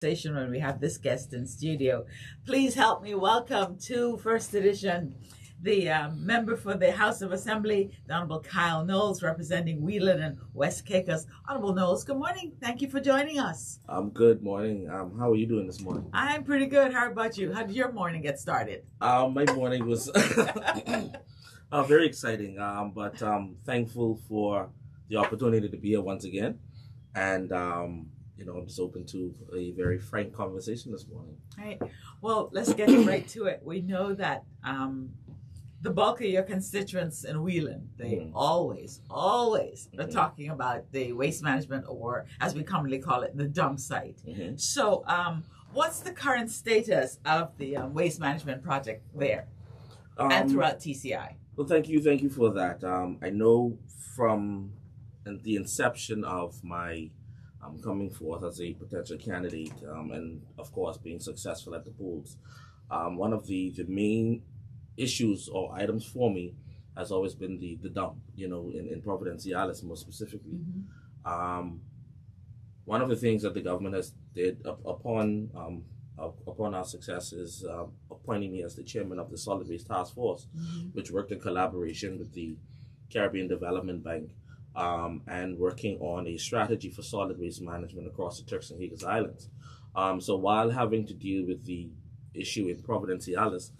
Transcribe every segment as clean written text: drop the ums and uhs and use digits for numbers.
When we have this guest in studio. Please help me welcome to First Edition the member for the House of Assembly, the Honorable Kyle Knowles, representing Whelan and West Caicos. Honorable Knowles, good morning. Thank you for joining us. Good morning. How are you doing this morning? I'm pretty good. How about you? How did your morning get started? My morning was very exciting, but thankful for the opportunity to be here once again. And I'm just open to a very frank conversation this morning. All right. Well, let's get right to it. We know that the bulk of your constituents in Whelan, they always are talking about the waste management, or as we commonly call it, the dump site. So what's the current status of the waste management project there and throughout TCI? Well, thank you for that. I know from the inception of my coming forth as a potential candidate, and of course being successful at the polls, one of the main issues or items for me has always been the dump, in Providenciales more specifically. One of the things that the government has did upon our success is appointing me as the chairman of the Solid Waste Task Force, which worked in collaboration with the Caribbean Development Bank, and working on a strategy for solid waste management across the Turks and Caicos Islands. So while having to deal with the issue in Providenciales,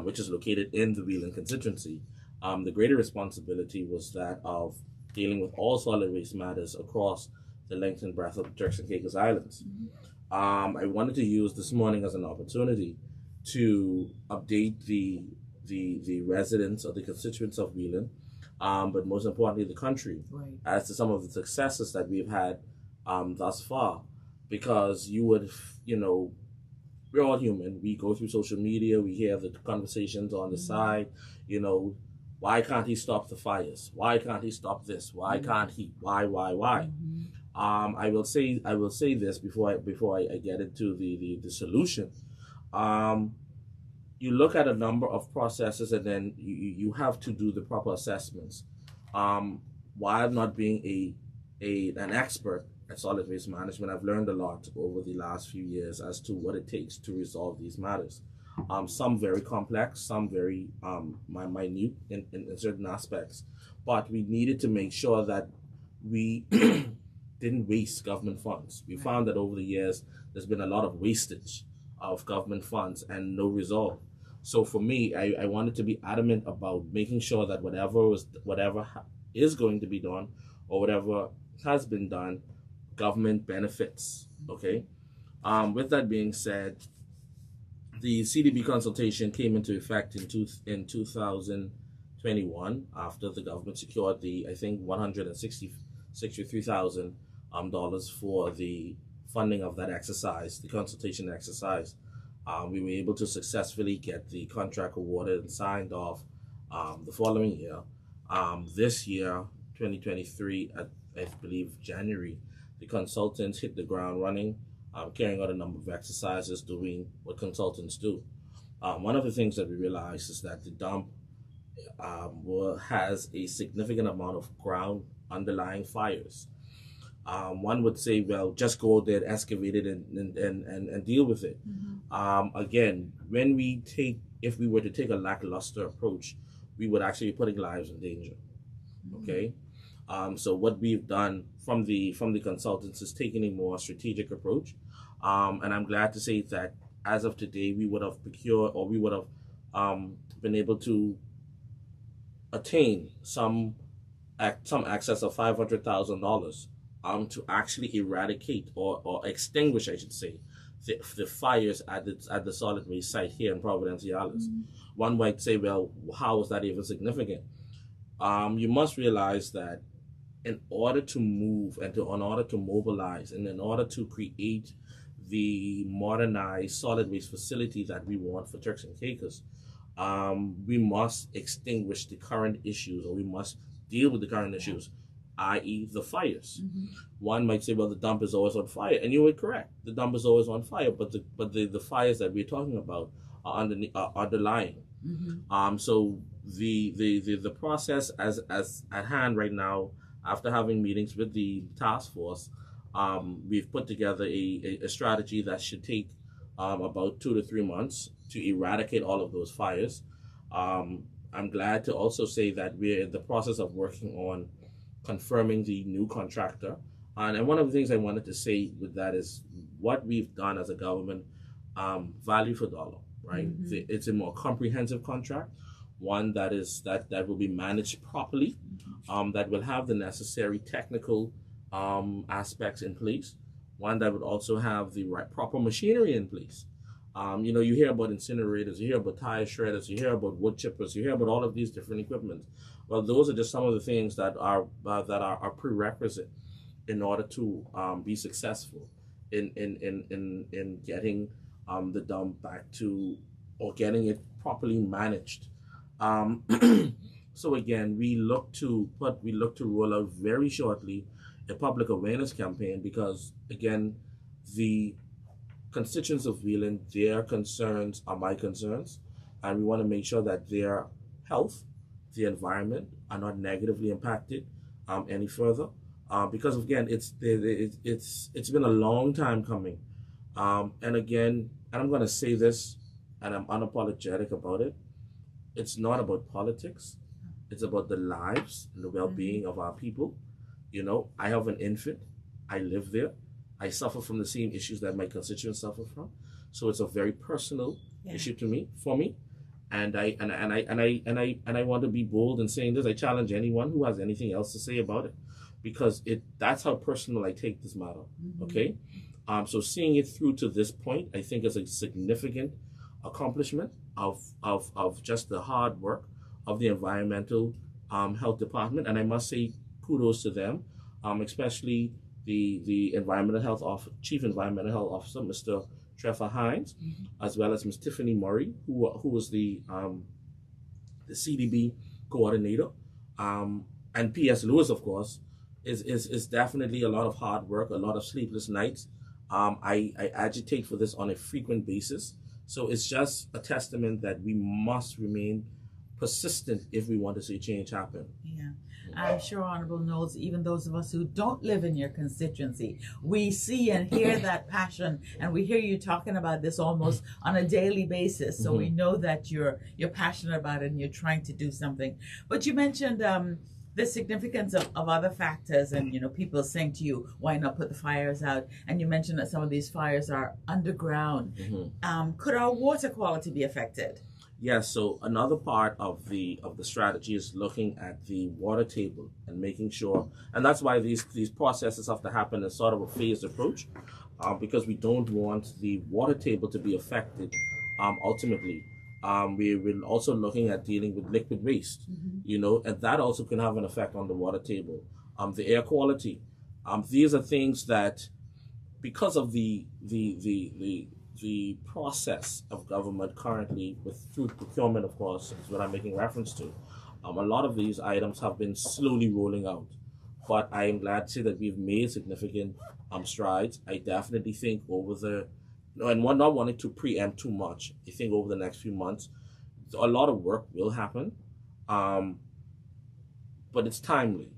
which is located in the Whelan constituency, the greater responsibility was that of dealing with all solid waste matters across the length and breadth of the Turks and Caicos Islands. I wanted to use this morning as an opportunity to update the residents or the constituents of Whelan, but most importantly the country, as to some of the successes that we've had thus far. Because we're all human. We go through social media, we hear the conversations on the side, why can't he stop the fires? Why can't he stop this? Why can't he? Why? I will say this before I get into the solution. You look at a number of processes, and then you have to do the proper assessments. While not being an expert at solid waste management, I've learned a lot over the last few years as to what it takes to resolve these matters. Some very complex, some very minute in certain aspects. But we needed to make sure that we didn't waste government funds. We found that over the years, there's been a lot of wastage of government funds and no resolve. So for me, I wanted to be adamant about making sure that whatever is going to be done, or whatever has been done, government benefits. Okay. With that being said, the CDB consultation came into effect in 2021 after the government secured the, I think, $163,000 for the funding of that exercise, the consultation exercise. We were able to successfully get the contract awarded and signed off the following year. This year, 2023, I believe January, the consultants hit the ground running, carrying out a number of exercises, doing what consultants do. One of the things that we realized is that the dump has a significant amount of ground underlying fires. One would say, well, just go out there, excavate it, and deal with it. Again, if we were to take a lackluster approach, we would actually be putting lives in danger. Okay. So what we've done from the consultants is taking a more strategic approach, and I'm glad to say that as of today, we would have procured, or we would have been able to attain some access of $500,000 to actually eradicate or extinguish, I should say, the fires at the solid waste site here in Providenciales. One might say, well, how is that even significant? You must realize that in order to move and in order to mobilize and in order to create the modernized solid waste facility that we want for Turks and Caicos, we must extinguish the current issues, or we must deal with the current issues, i.e. the fires. One might say, well, the dump is always on fire, and you were correct. The dump is always on fire, but the fires that we're talking about are underlying. So the process as at hand right now, after having meetings with the task force, we've put together a strategy that should take about 2 to 3 months to eradicate all of those fires. I'm glad to also say that we're in the process of working on confirming the new contractor. And one of the things I wanted to say with that is what we've done as a government, value for dollar, right? It's a more comprehensive contract, one that will be managed properly, that will have the necessary technical aspects in place, one that would also have the right proper machinery in place. You hear about incinerators, you hear about tire shredders, you hear about wood chippers, you hear about all of these different equipment. Well, those are just some of the things that are prerequisite in order to be successful in getting the dump back to, or getting it properly managed. So again, we look to roll out very shortly a public awareness campaign, because again, the constituents of Wheeling, their concerns are my concerns, and we want to make sure that their health, the environment are not negatively impacted any further. Because again, it's been a long time coming, and again, and I'm going to say this, and I'm unapologetic about it. It's not about politics. It's about the lives and the well-being of our people. I have an infant. I live there. I suffer from the same issues that my constituents suffer from. So it's a very personal issue for me. And I want to be bold in saying this. I challenge anyone who has anything else to say about it, because that's how personal I take this matter. Okay? So seeing it through to this point, I think is a significant accomplishment of just the hard work of the environmental health department. And I must say kudos to them, especially the Chief Environmental Health Officer, Mr. Trevor Hines, as well as Ms. Tiffany Murray, who was the CDB coordinator, and P.S. Lewis, of course, is definitely a lot of hard work, a lot of sleepless nights. I agitate for this on a frequent basis, so it's just a testament that we must remain persistent if we want to see change happen. Yeah. I'm sure Honorable knows, even those of us who don't live in your constituency, we see and hear that passion, and we hear you talking about this almost on a daily basis. So we know that you're passionate about it and you're trying to do something. But you mentioned the significance of other factors, and people saying to you, why not put the fires out? And you mentioned that some of these fires are underground. Could our water quality be affected? Yes, so another part of the strategy is looking at the water table and making sure, and that's why these processes have to happen in sort of a phased approach, because we don't want the water table to be affected ultimately. We're also looking at dealing with liquid waste, and that also can have an effect on the water table. The air quality, these are things that, because of the process of government currently through procurement, of course, is what I'm making reference to. A lot of these items have been slowly rolling out, but I am glad to say that we've made significant strides. I definitely think and not wanting to preempt too much, I think over the next few months, a lot of work will happen, but it's timely,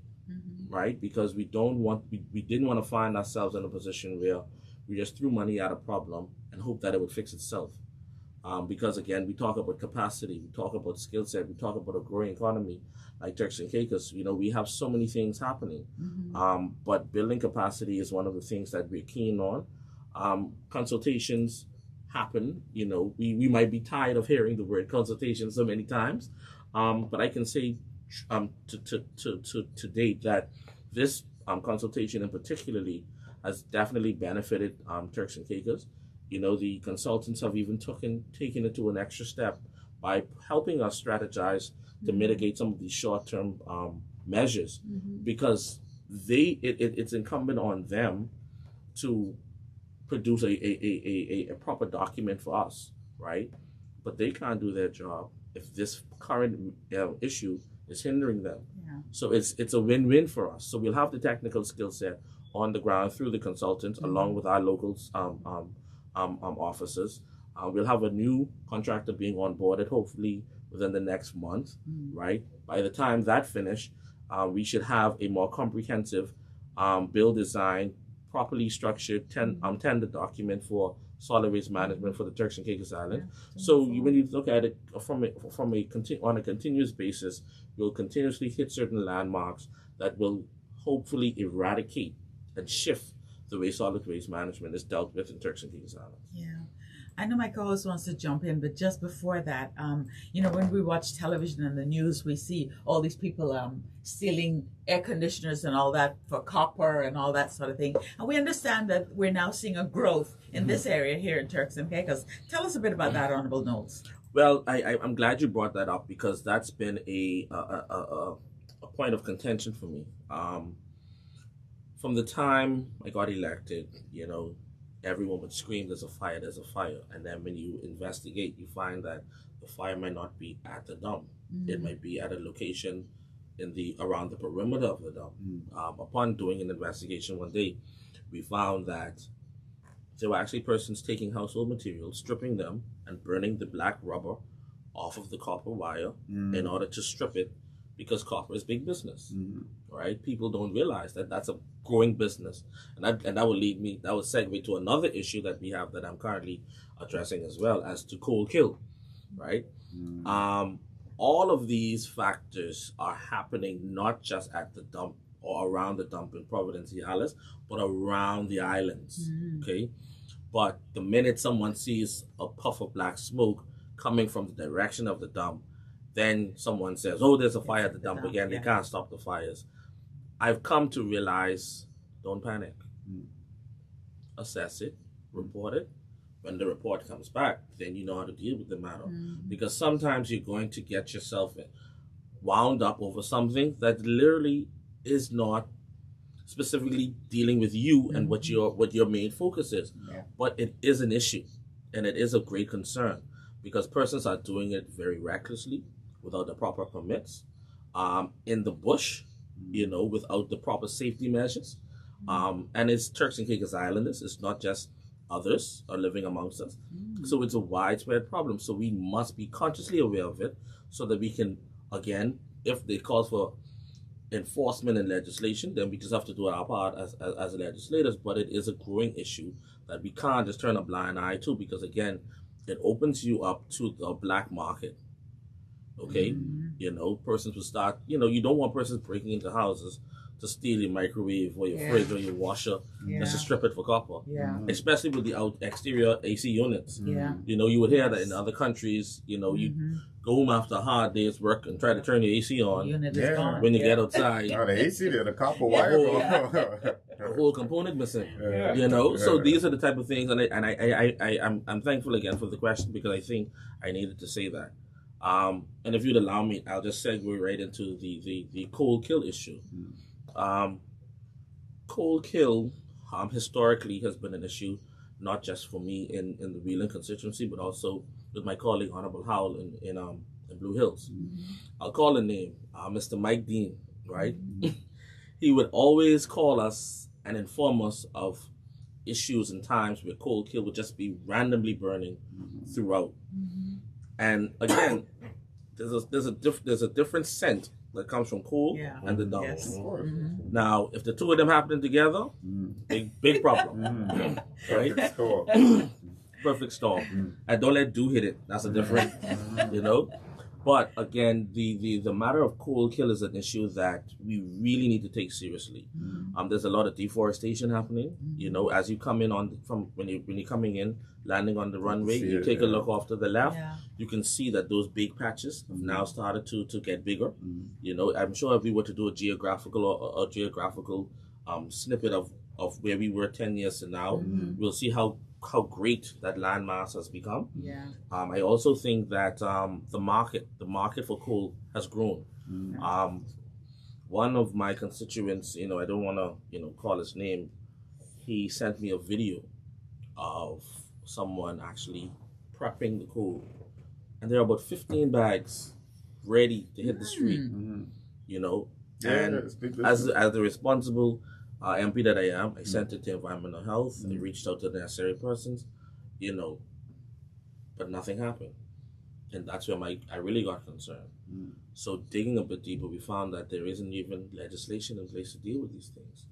right? Because we didn't want to find ourselves in a position where we just threw money at a problem and hope that it would fix itself. Because again, we talk about capacity, we talk about skill set, we talk about a growing economy like Turks and Caicos. We have so many things happening. But building capacity is one of the things that we're keen on. Consultations happen. We might be tired of hearing the word consultation so many times. But I can say to date that this consultation in particularly has definitely benefited Turks and Caicos. The consultants have even taken it to an extra step by helping us strategize to mitigate some of these short-term measures, because it's incumbent on them to produce a proper document for us, right? But they can't do their job if this current issue is hindering them. So it's a win-win for us. So we'll have the technical skill set on the ground through the consultants, along with our local officers. We'll have a new contractor being onboarded, hopefully within the next month, right? By the time that finished, we should have a more comprehensive build design properly structured tender document for solid waste management for the Turks and Caicos Island. Yeah. So when you look at it on a continuous basis, we'll continuously hit certain landmarks that will hopefully eradicate and shift the way solid waste management is dealt with in Turks and Caicos Island. Yeah. I know my co-host wants to jump in, but just before that, you know, when we watch television and the news, we see all these people stealing air conditioners and all that for copper and all that sort of thing. And we understand that we're now seeing a growth in this area here in Turks and Caicos. Tell us a bit about that, Honorable Knowles. Well, I'm glad you brought that up because that's been a point of contention for me. From the time I got elected, you know, everyone would scream, there's a fire, there's a fire. And then when you investigate, you find that the fire might not be at the dump. It might be at a location around the perimeter of the dump. Upon doing an investigation one day, we found that there were actually persons taking household materials, stripping them, and burning the black rubber off of the copper wire in order to strip it, because copper is big business, right? People don't realize that that's a growing business, and that would segue to another issue that we have that I'm currently addressing as well, as to coal kill, right? All of these factors are happening not just at the dump or around the dump in Providence, Alice, but around the islands, okay? But the minute someone sees a puff of black smoke coming from the direction of the dump, then someone says, oh, there's a fire at the dump again. They can't stop the fires. I've come to realize, don't panic. Assess it, report it. When the report comes back, then you know how to deal with the matter. Because sometimes you're going to get yourself wound up over something that literally is not specifically dealing with you and what your main focus is. But it is an issue, and it is a great concern, because persons are doing it very recklessly, without the proper permits, in the bush, you know, without the proper safety measures. And it's Turks and Caicos Islanders. It's not just others are living amongst us. So it's a widespread problem. So we must be consciously aware of it so that we can, again, if they call for enforcement and legislation, then we just have to do our part as legislators. But it is a growing issue that we can't just turn a blind eye to, because, again, it opens you up to the black market. Okay? You know, persons will start, you know, you don't want persons breaking into houses to steal your microwave or your fridge or your washer just to strip it for copper. Especially with the exterior AC units. You know, you would hear that in other countries, you know, you go home after a hard day's work and try to turn your AC on. Unit is gone. When you get outside. Oh, the AC there, the copper wire. The whole component missing. You know, so these are the type of things, and I'm thankful again for the question, because I think I needed to say that. And if you'd allow me, I'll just segue right into the coal kill issue. Coal kill historically has been an issue, not just for me in the Wheeling constituency, but also with my colleague Honorable Howell in Blue Hills. I'll call a name, Mr. Mike Dean, right? He would always call us and inform us of issues and times where coal kill would just be randomly burning throughout. And again, there's a different scent that comes from coal and the dump. Now, if the two of them happening together, big problem, right? Perfect storm. And don't let dew hit it. That's a different, you know. But again, the matter of coal kill is an issue that we really need to take seriously. There's a lot of deforestation happening. You know, as you come in when you're coming in, landing on the runway, you take a look off to the left, you can see that those big patches have now started to get bigger. You know, I'm sure if we were to do a geographical snippet of where we were 10 years from now, we'll see how great that landmass has become. I also think that the market for coal has grown. One of my constituents, you know, I don't want to, you know, call his name, he sent me a video of someone actually prepping the coal, and there are about 15 bags ready to hit the street. You know, and as the responsible MP that I am, I sent it to Environmental Health. I reached out to the necessary persons, you know, but nothing happened. And that's where I really got concerned. So digging a bit deeper, we found that there isn't even legislation in place to deal with these things.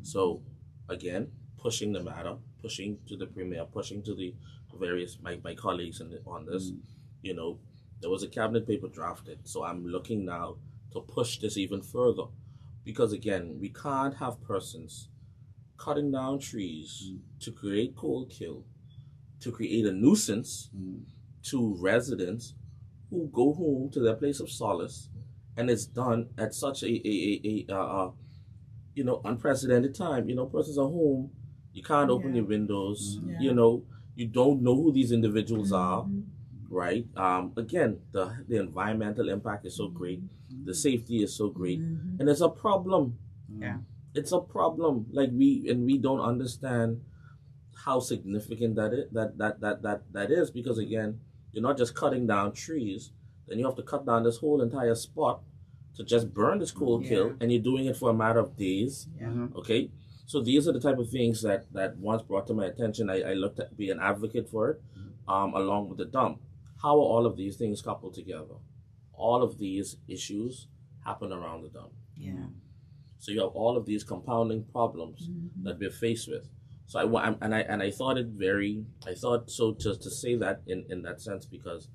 So again, pushing the matter, pushing to the premier, pushing to the various my colleagues on this. You know, there was a cabinet paper drafted, so I'm looking now to push this even further, because again, we can't have persons cutting down trees to create cold kill, to create a nuisance to residents who go home to their place of solace, and it's done at such a unprecedented time. You know, persons are home, you can't open your windows. You know, you don't know who these individuals are, right? Again, the environmental impact is so great, the safety is so great, and it's a problem. It's a problem. Like we don't understand how significant that is, because again, you're not just cutting down trees, then you have to cut down this whole entire spot to just burn this cold kill, and you're doing it for a matter of days. Okay, so these are the type of things that once brought to my attention. I looked at be an advocate for it, along with the dump. How are all of these things coupled together? All of these issues happen around the dump. So you have all of these compounding problems that we're faced with. So I thought so to say that in that sense, because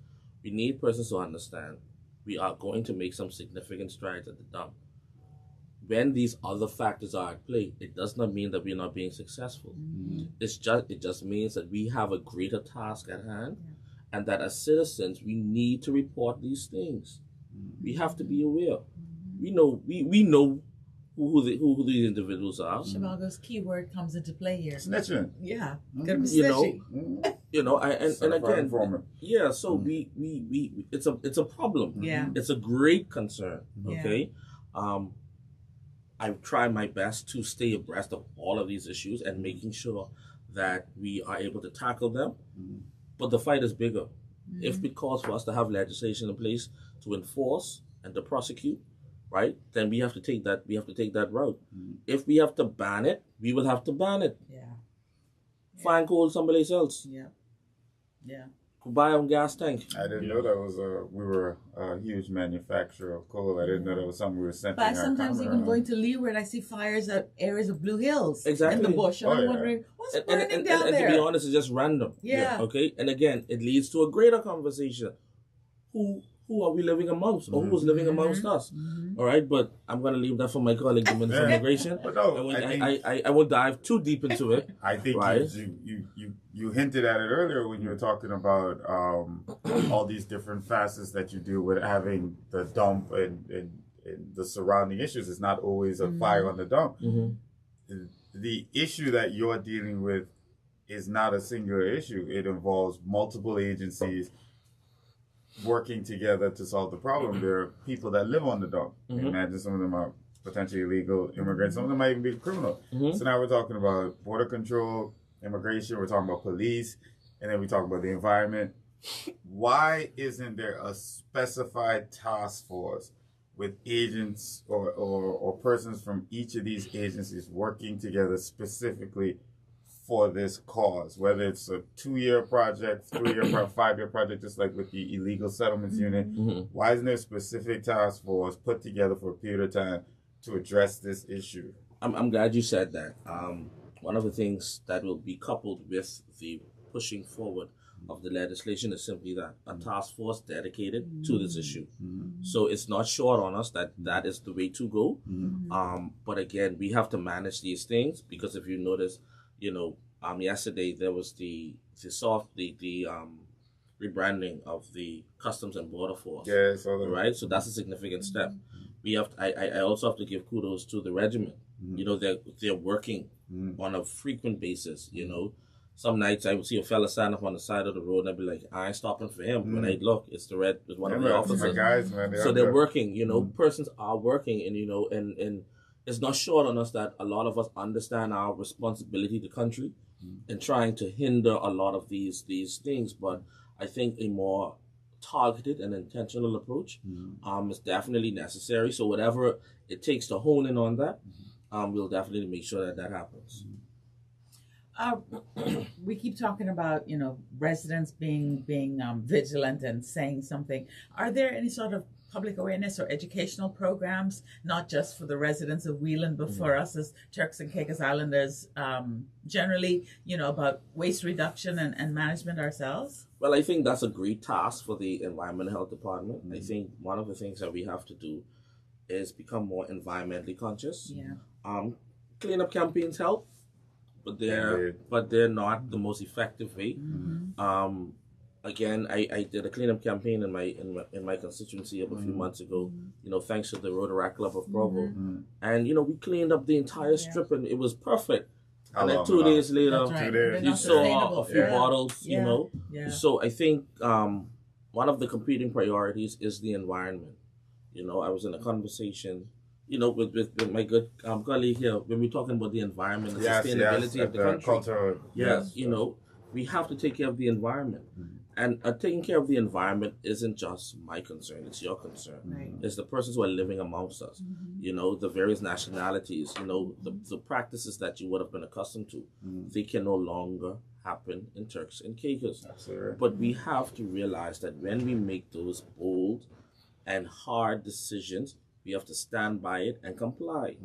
we need persons to understand we are going to make some significant strides at the dump. When these other factors are at play, it does not mean that we're not being successful. It just means that we have a greater task at hand, and that as citizens we need to report these things. We have to be aware. We know who these individuals are. Chicago's keyword comes into play here. Snitching. Yeah, gotta be snitchy. And again, so we it's a problem. It's a great concern. Okay, I try my best to stay abreast of all of these issues and making sure that we are able to tackle them. But the fight is bigger. If it calls for us to have legislation in place to enforce and to prosecute, right, then we have to take that route. If we have to ban it, we will have to ban it. Find coal someplace else. Go buy a gas tank. I didn't know that was we were a huge manufacturer of coal. I didn't know that was something we were centering our But sometimes even going to Leeward, I see fires at areas of Blue Hills in the bush. And I'm wondering, what's burning down there? And to be honest, it's just random. Okay? And again, it leads to a greater conversation. Who are we living amongst, or who was living amongst us? All right, but I'm going to leave that for my colleague, the Minister of Immigration. But no, I won't dive too deep into it. I think you hinted at it earlier when you were talking about all these different facets that you deal with, having the dump and the surrounding issues. It's not always a fire on the dump. The issue that you're dealing with is not a singular issue. It involves multiple agencies working together to solve the problem. There are people that live on the dump. Imagine some of them are potentially illegal immigrants. Some of them might even be criminal. So now we're talking about border control, immigration, we're talking about police, and then we talk about the environment. Why isn't there a specified task force with agents or persons from each of these agencies working together specifically for this cause, whether it's a 2-year project, 3-year project, 5-year project, just like with the illegal settlements unit? Why isn't there a specific task force put together for a period of time to address this issue? I'm glad you said that. One of the things that will be coupled with the pushing forward of the legislation is simply that a task force dedicated to this issue. So it's not short on us that is the way to go. But again, we have to manage these things, because if you notice, yesterday there was the rebranding of the Customs and Border Force. Right? So that's a significant step. I also have to give kudos to the regiment. They're working on a frequent basis. Some nights I would see a fella stand up on the side of the road and I'd be like, I ain't stopping for him. When I look, it's one of the officers. My guys, man, so they're working, persons are working, and it's not short on us that a lot of us understand our responsibility to country and trying to hinder a lot of these things. But I think a more targeted and intentional approach is definitely necessary. So whatever it takes to hone in on that, we'll definitely make sure that happens. We keep talking about, residents being vigilant and saying something. Are there any sort of public awareness or educational programs, not just for the residents of Wheeling, but for us as Turks and Caicos Islanders generally, about waste reduction and management ourselves? Well, I think that's a great task for the Environment and Health Department. I think one of the things that we have to do is become more environmentally conscious. Yeah. Cleanup campaigns help, but they're not the most effective way. Again, I did a cleanup campaign in my constituency a few months ago. Thanks to the Rotaract Club of Provo, and we cleaned up the entire strip, and it was perfect. And then 2 days later, you saw a few bottles. So I think one of the competing priorities is the environment. I was in a conversation, with my good colleague here when we're talking about the environment and sustainability of the country. We have to take care of the environment. And taking care of the environment isn't just my concern, it's your concern. Right. It's the persons who are living amongst us, the various nationalities, the practices that you would have been accustomed to. They can no longer happen in Turks and Caicos. Absolutely. But we have to realize that when we make those bold and hard decisions, we have to stand by it and comply.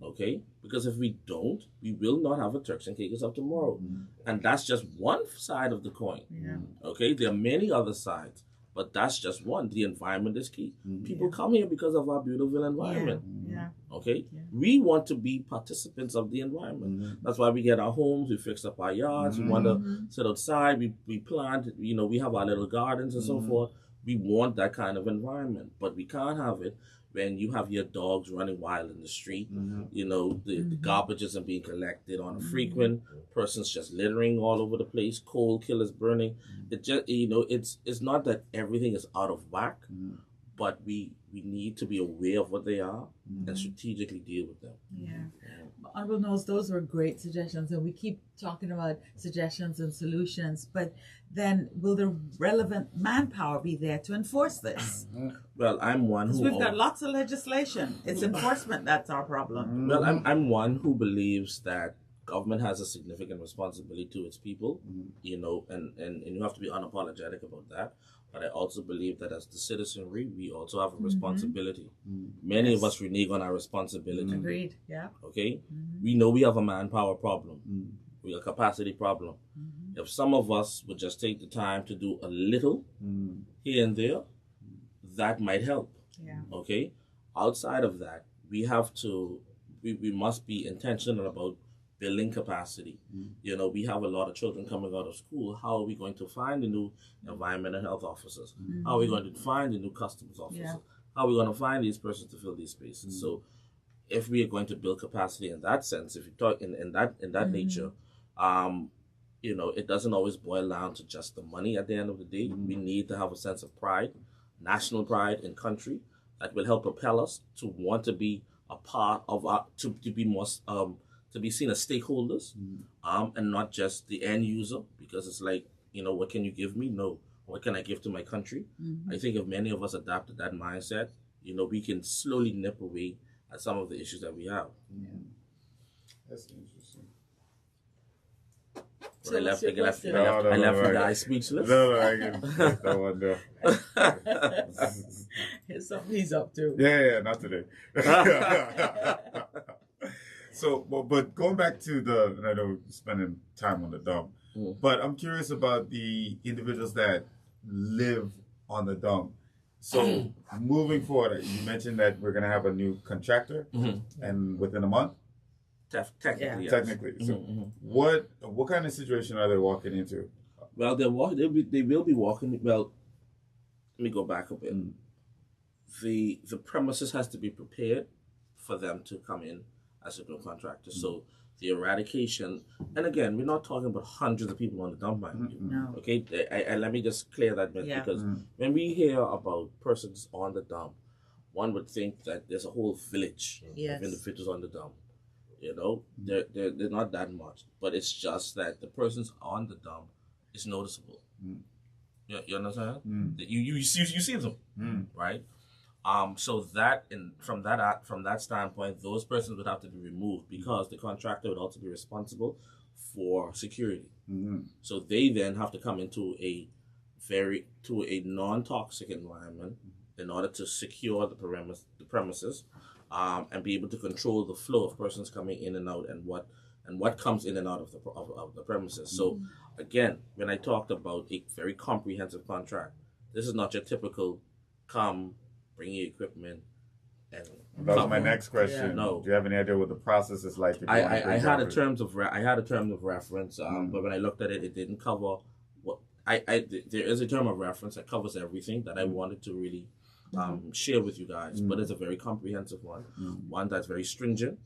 Okay? Because if we don't, we will not have a Turks and Caicos of tomorrow. And that's just one side of the coin. Yeah. Okay? There are many other sides, but that's just one. The environment is key. People come here because of our beautiful environment. Yeah. Okay? We want to be participants of the environment. That's why we get our homes, we fix up our yards, we want to sit outside, we plant, we have our little gardens and so forth. We want that kind of environment, but we can't have it when you have your dogs running wild in the street, the garbage isn't being collected on a frequent, persons just littering all over the place, coal killers burning. It just, it's not that everything is out of whack, but we need to be aware of what they are and strategically deal with them. Yeah. Honorable Knowles, those were great suggestions, and we keep talking about suggestions and solutions, but then will the relevant manpower be there to enforce this? Well, I'm one who... We've got lots of legislation. It's enforcement that's our problem. Well, I'm one who believes that government has a significant responsibility to its people, and you have to be unapologetic about that. But I also believe that as the citizenry, we also have a responsibility. Many of us renege on our responsibility. Agreed, yeah. Okay? We know we have a manpower problem. We have a capacity problem. If some of us would just take the time to do a little here and there, that might help. Yeah. Okay? Outside of that, we must be intentional about building capacity. We have a lot of children coming out of school. How are we going to find the new environment and health officers? How are we going to find the new customs officers? How are we going to find these persons to fill these spaces? So if we are going to build capacity in that sense, if you talk in that nature, it doesn't always boil down to just the money at the end of the day. We need to have a sense of pride, national pride in country that will help propel us to want to be a part of to be more to be seen as stakeholders, and not just the end user, because it's like, what can you give me? No. What can I give to my country? I think if many of us adopted that mindset, we can slowly nip away at some of the issues that we have. That's interesting. So I left you guys speechless. No, I can take that one down. Here's something he's up to. Yeah, not today. So, but going back to I know spending time on the dump, but I'm curious about the individuals that live on the dump. So, moving forward, you mentioned that we're going to have a new contractor, and within a month. Technically, yes. Technically. So, what kind of situation are they walking into? Well, they will be walking. Well, let me go back a bit. The premises has to be prepared for them to come in as a new contractor. So the eradication, and again, we're not talking about hundreds of people on the dump, mind you. No. Okay, let me just clear that myth, because when we hear about persons on the dump, one would think that there's a whole village of individuals on the dump. They're not that much, but it's just that the persons on the dump is noticeable. You understand? You see them, right? So that from that standpoint, those persons would have to be removed, because the contractor would also be responsible for security. So they then have to come into a non-toxic environment in order to secure the premises, and be able to control the flow of persons coming in and out, and what comes in and out of the premises. So again, when I talked about a very comprehensive contract, this is not your typical come, bring your equipment, and that was my next question. Yeah. No. Do you have any idea what the process is like? I had a terms of reference, but when I looked at it, it didn't cover what there is a term of reference that covers everything that I wanted to really share with you guys, but it's a very comprehensive one, one that's very stringent.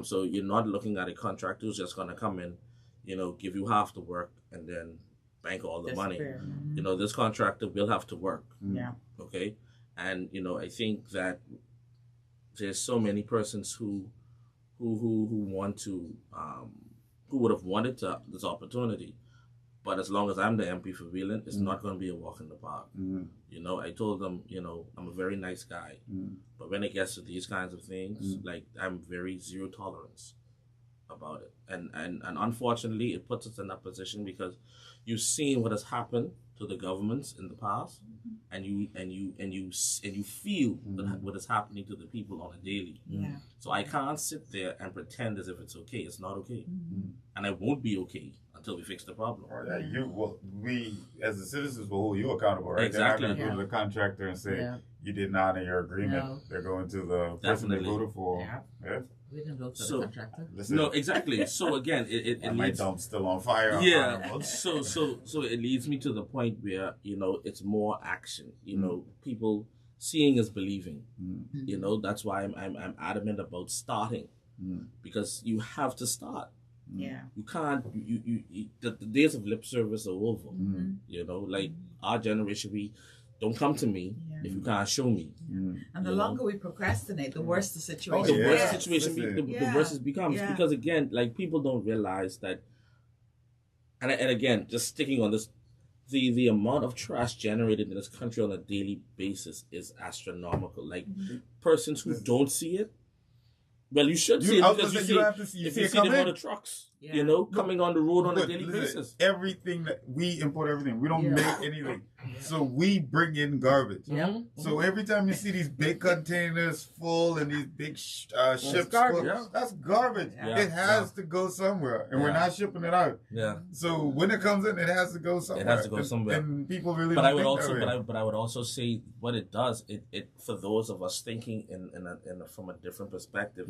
So you're not looking at a contractor who's just gonna come in, give you half the work and then bank all the money. This contractor will have to work. Yeah. Okay, and I think that there's so many persons who want to who would have wanted this opportunity, but as long as I'm the MP for Wheeling, it's not going to be a walk in the park. I told them, I'm a very nice guy, but when it gets to these kinds of things, like I'm very zero tolerance about it, and unfortunately, it puts us in that position because you've seen what has happened to the governments in the past, and you feel what is happening to the people on a daily. Yeah. So I can't sit there and pretend as if it's okay. It's not okay, and it won't be okay until we fix the problem. We as the citizens will hold you accountable, right? Exactly. They're not going to go to the contractor and say you did not honor your agreement. No. They're going to the person they voted for. Yeah. We didn't vote for the contractor. Listen, No, exactly. So again, it my leads. dump's still on fire. Yeah. So it leads me to the point where it's more action. People seeing is believing. That's why I'm adamant about starting, because you have to start. Yeah. You can't. The days of lip service are over. Like our generation, we don't come to me if you can't show me. And the longer we procrastinate, the worse the situation. The worse gets. the situation, the worse it becomes. Yeah. Because again, like people don't realize that. And again, just sticking on this, the amount of trash generated in this country on a daily basis is astronomical. Like persons who don't see it. Well, you should see it because you see them on the trucks, coming on the road on a daily basis. Everything that we import, everything we don't make anything, so we bring in garbage. So every time you see these big containers full and these big ships garbage. full, that's garbage. It has to go somewhere, and we're not shipping it out. So when it comes in, it has to go somewhere. It has to go somewhere. And people really. But I would also say what it does. It for those of us thinking from a different perspective.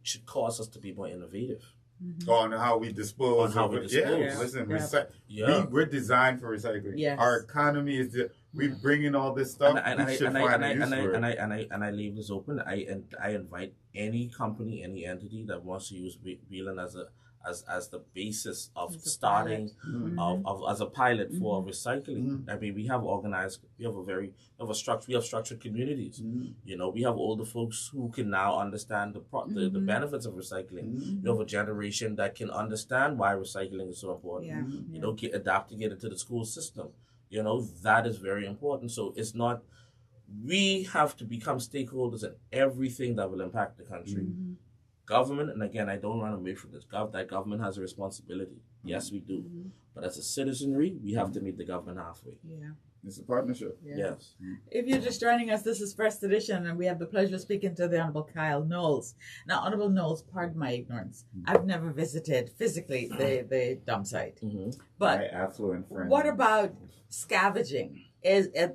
Should cause us to be more innovative on how we dispose. Listen, we're designed for recycling. Our economy is we bring in all this stuff. And I leave this open. I invite any company, any entity that wants to use Wheeling as the basis of starting as a pilot for recycling. I mean, we have structured communities. We have older folks who can now understand the benefits of recycling. We have a generation that can understand why recycling is so important. Adapting it into the school system. That is very important. So it's not. We have to become stakeholders in everything that will impact the country. Government, and again, I don't run away from this. That government has a responsibility. Yes, we do. But as a citizenry, we have to meet the government halfway. Yeah. It's a partnership. Yes. If you're just joining us, this is First Edition, and we have the pleasure of speaking to the Honorable Kyle Knowles. Now, Honorable Knowles, pardon my ignorance. I've never visited physically the dump site. But my affluent friend. What about scavenging?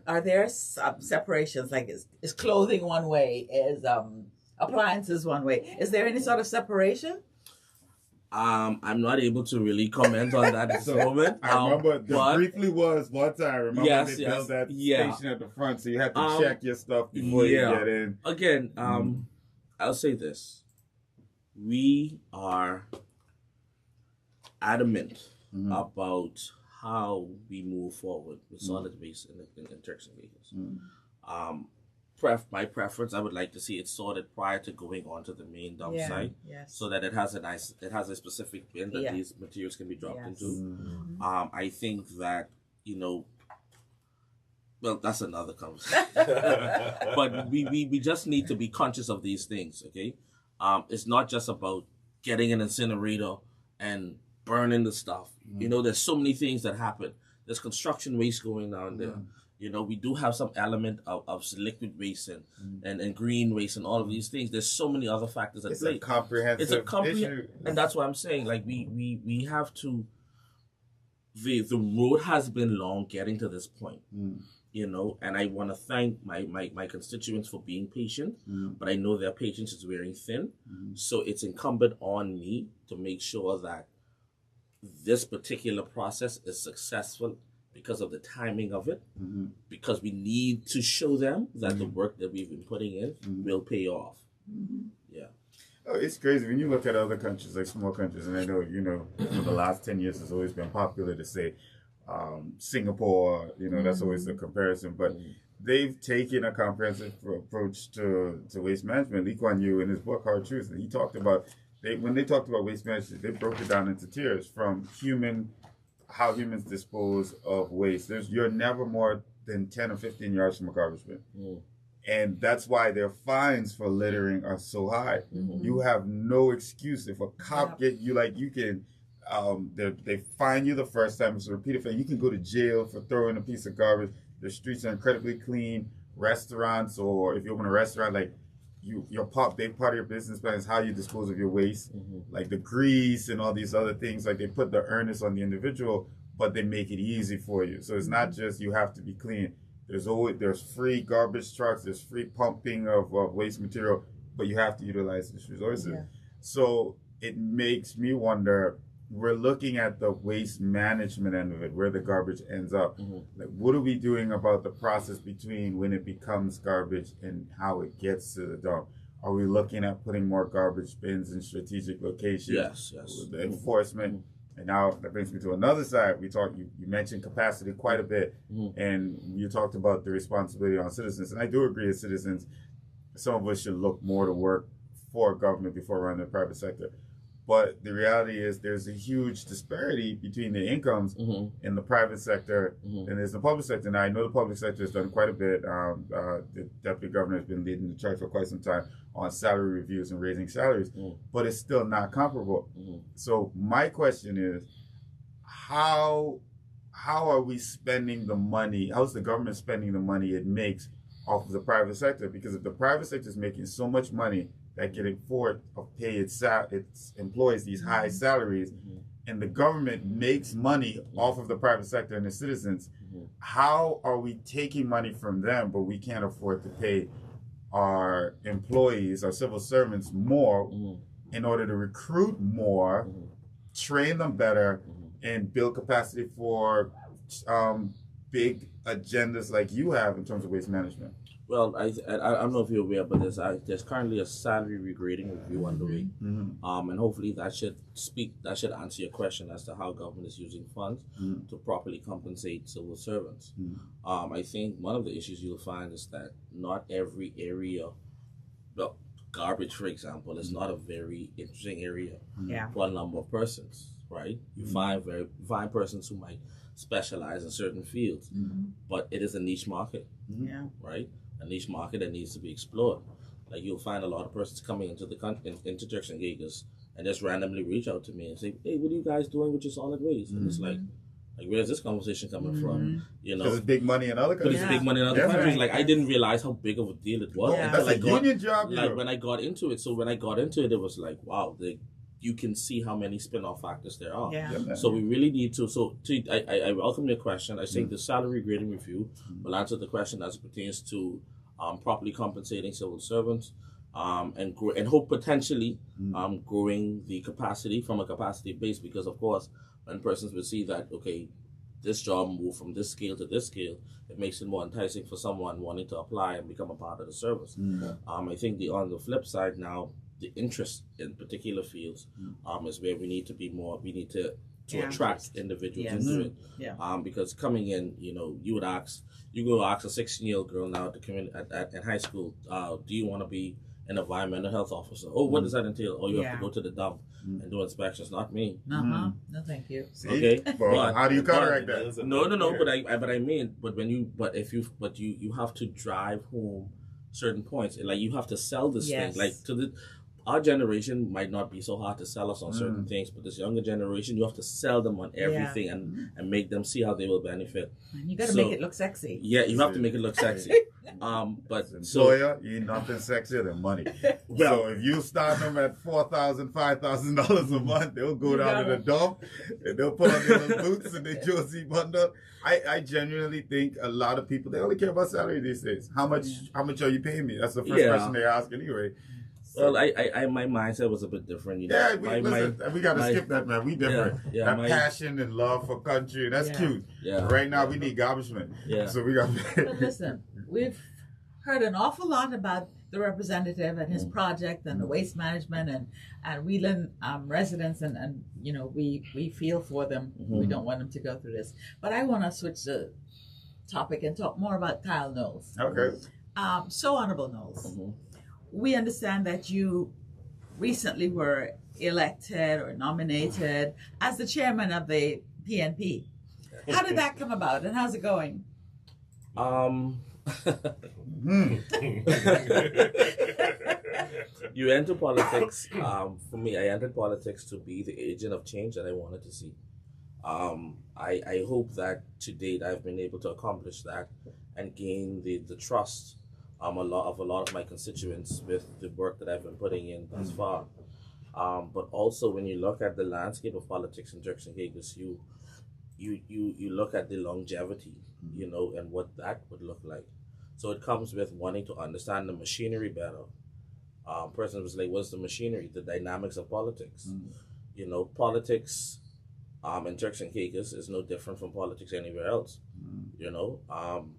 Are there separations? Like, is clothing one way? Is appliances one way? Is there any sort of separation? I'm not able to really comment on that at the moment. I remember there briefly was one time. I remember they built that station at the front, so you had to check your stuff before you get in. Again, I'll say this: we are adamant about how we move forward with solid waste in Turks and Caicos. My preference, I would like to see it sorted prior to going onto the main dump site, so that it has a specific bin that these materials can be dropped into. I think that well, that's another conversation. But we just need to be conscious of these things. Okay, it's not just about getting an incinerator and burning the stuff. There's so many things that happen. There's construction waste going down there. We do have some element of liquid waste and green waste and all of these things. There's so many other factors at play. It's a comprehensive issue. And that's what I'm saying. Like we have to. The road has been long getting to this point. And I want to thank my constituents for being patient, but I know their patience is wearing thin. So it's incumbent on me to make sure that this particular process is successful because of the timing of it, because we need to show them that the work that we've been putting in will pay off. Yeah. Oh, it's crazy when you look at other countries, like small countries, and I know, for the last 10 years, it's always been popular to say Singapore, that's always the comparison, but they've taken a comprehensive approach to waste management. Lee Kuan Yew, in his book, Hard Truth, he talked about, when they talked about waste management, they broke it down into tiers from how humans dispose of waste. You're never more than 10 or 15 yards from a garbage bin. And that's why their fines for littering are so high. You have no excuse. If a cop get you, you can, they fine you the first time. It's a repeat offense. You can go to jail for throwing a piece of garbage. The streets are incredibly clean. Restaurants, or if you open a restaurant, big part of your business plan is how you dispose of your waste, like the grease and all these other things. Like they put the onus on the individual, but they make it easy for you. So it's not just you have to be clean. There's free garbage trucks. There's free pumping of waste material, but you have to utilize these resources. Yeah. So it makes me wonder. We're looking at the waste management end of it, where the garbage ends up. Like, what are we doing about the process between when it becomes garbage and how it gets to the dump? Are we looking at putting more garbage bins in strategic locations? Yes. The enforcement. And now that brings me to another side. You mentioned capacity quite a bit, and you talked about the responsibility on citizens. And I do agree as citizens, some of us should look more to work for government before running the private sector. But the reality is there's a huge disparity between the incomes in the private sector and there's the public sector. Now, I know the public sector has done quite a bit. The deputy governor has been leading the charge for quite some time on salary reviews and raising salaries, but it's still not comparable. So my question is, how are we spending the money? How is the government spending the money it makes off of the private sector? Because if the private sector is making so much money that can afford to pay its employees these high salaries, and the government makes money off of the private sector and the citizens, how are we taking money from them, but we can't afford to pay our employees, our civil servants more in order to recruit more, train them better, and build capacity for big agendas like you have in terms of waste management? Well, I don't know if you're aware, but there's currently a salary regrading review underway, and hopefully that should answer your question as to how government is using funds to properly compensate civil servants. I think one of the issues you'll find is that not every area, well, garbage, for example, is not a very interesting area for a number of persons, right? You find persons who might specialize in certain fields, but it is a niche market, right? A niche market that needs to be explored. Like you'll find a lot of persons coming into into Turks and Caicos and just randomly reach out to me and say, "Hey, what are you guys doing with your solid waste?" And it's like where's this conversation coming from? Because it's big money in other countries. But it's big money in other countries. Like I didn't realize how big of a deal it was until I got union job. Like when I got into it. So when I got into it, it was like, wow, you can see how many spin-off factors there are. So we really need to. I welcome your question. I think the salary grading review will answer the question as it pertains to properly compensating civil servants and hope potentially growing the capacity from a capacity base, because of course when persons will see that this job moved from this scale to this scale, it makes it more enticing for someone wanting to apply and become a part of the service. I think on the flip side now, the interest in particular fields is where we need to be more. We need to attract individuals into it. Because coming in, you go ask a 16-year-old girl now to come in high school, do you want to be an environmental health officer? Oh, what does that entail? Oh, you have to go to the dump and do inspections. Not me. No, thank you. Okay, well, how do you counteract that? No. But you have to drive home certain points. Like you have to sell this thing. Like our generation might not be so hard to sell us on certain things, but this younger generation, you have to sell them on everything and make them see how they will benefit. And you got to make it look sexy. Yeah, you have to make it look sexy. But employer, you ain't nothing sexier than money. Well, so if you start them at $4,000, $5,000 a month, they'll go down to the dump and they'll put on their little boots and their jersey bundle. I genuinely think a lot of people, they only care about salary these days. How much are you paying me? That's the first question they ask anyway. So, well, my mindset was a bit different. You know? Yeah, we got to skip that, man. We different. That passion and love for country, that's cute. Yeah. Right now, we need garbage men. Yeah. So we got. But listen, we've heard an awful lot about the representative and his project and the waste management and Wheeling residents and you know we feel for them. We don't want them to go through this. But I want to switch the topic and talk more about Kyle Knowles. Okay. So Honorable Knowles. We understand that you recently were elected or nominated as the chairman of the PNP. How did that come about and how's it going? You enter politics. For me, I entered politics to be the agent of change that I wanted to see. I hope that to date I've been able to accomplish that and gain the trust a lot of my constituents with the work that I've been putting in thus far. But also when you look at the landscape of politics in Turks and Caicos, you look at the longevity, you know, and what that would look like. So it comes with wanting to understand the machinery better. Person was like, what's the machinery? The dynamics of politics. You know, politics in Turks and Caicos is no different from politics anywhere else. You know,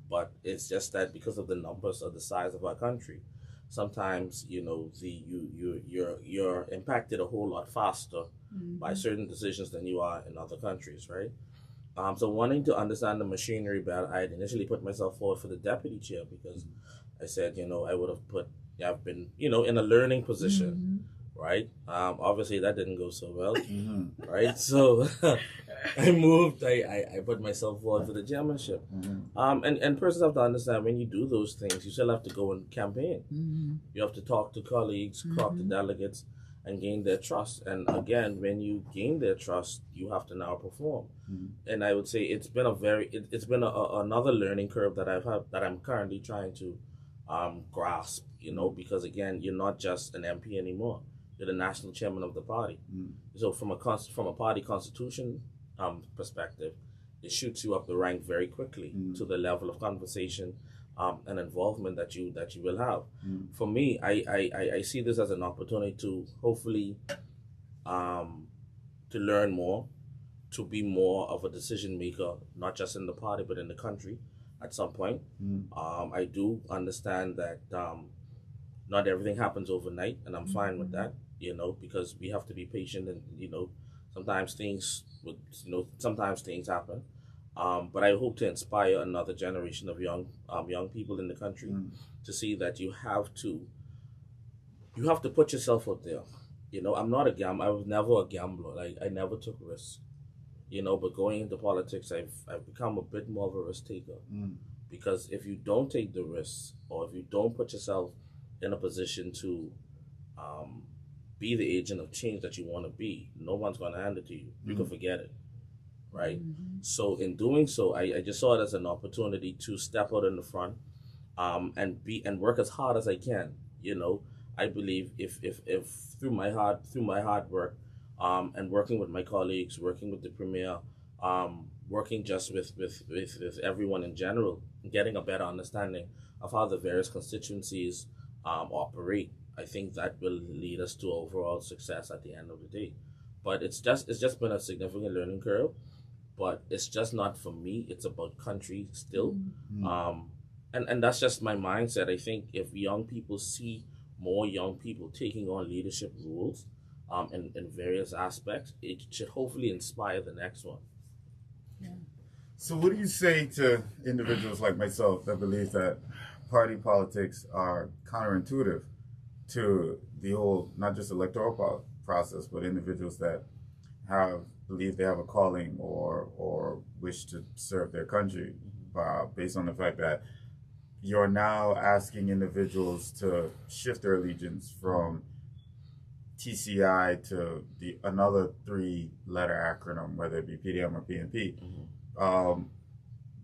but it's just that because of the numbers of the size of our country, sometimes you know you're impacted a whole lot faster by certain decisions than you are in other countries, right? So wanting to understand the machinery better, I had initially put myself forward for the deputy chair because I said, you know, I've been, you know, in a learning position, right? Obviously that didn't go so well, right? So I moved, I put myself forward for the chairmanship. And persons have to understand when you do those things, you still have to go and campaign. You have to talk to colleagues, talk to delegates, and gain their trust. And again, when you gain their trust, you have to now perform. And I would say it's been another learning curve that I've had that I'm currently trying to grasp. You know, because again, you're not just an MP anymore. You're the national chairman of the party. So from a party constitution perspective, it shoots you up the rank very quickly to the level of conversation and involvement that you will have. For me, I see this as an opportunity to hopefully to learn more, to be more of a decision maker, not just in the party but in the country at some point. I do understand that not everything happens overnight, and I'm fine with that, you know, because we have to be patient and, you know, sometimes things happen. But I hope to inspire another generation of young people in the country to see that you have to put yourself out there. You know, I'm not a gambler. I was never a gambler. Like, I never took risks. You know, but going into politics, I've become a bit more of a risk taker. Because if you don't take the risks, or if you don't put yourself in a position to be the agent of change that you want to be, no one's going to hand it to you. You can forget it, right? So in doing so, I just saw it as an opportunity to step out in the front and work as hard as I can. You know, I believe if through my hard work and working with my colleagues, working with the premier, working just with everyone in general, getting a better understanding of how the various constituencies operate, I think that will lead us to overall success at the end of the day. But it's just been a significant learning curve, but it's just not for me. It's about country still. And that's just my mindset. I think if young people see more young people taking on leadership roles in various aspects, it should hopefully inspire the next one. So what do you say to individuals like myself that believe that party politics are counterintuitive to the whole, not just electoral process, but individuals that believe they have a calling or wish to serve their country based on the fact that you're now asking individuals to shift their allegiance from TCI to another 3-letter acronym, whether it be PDM or PNP.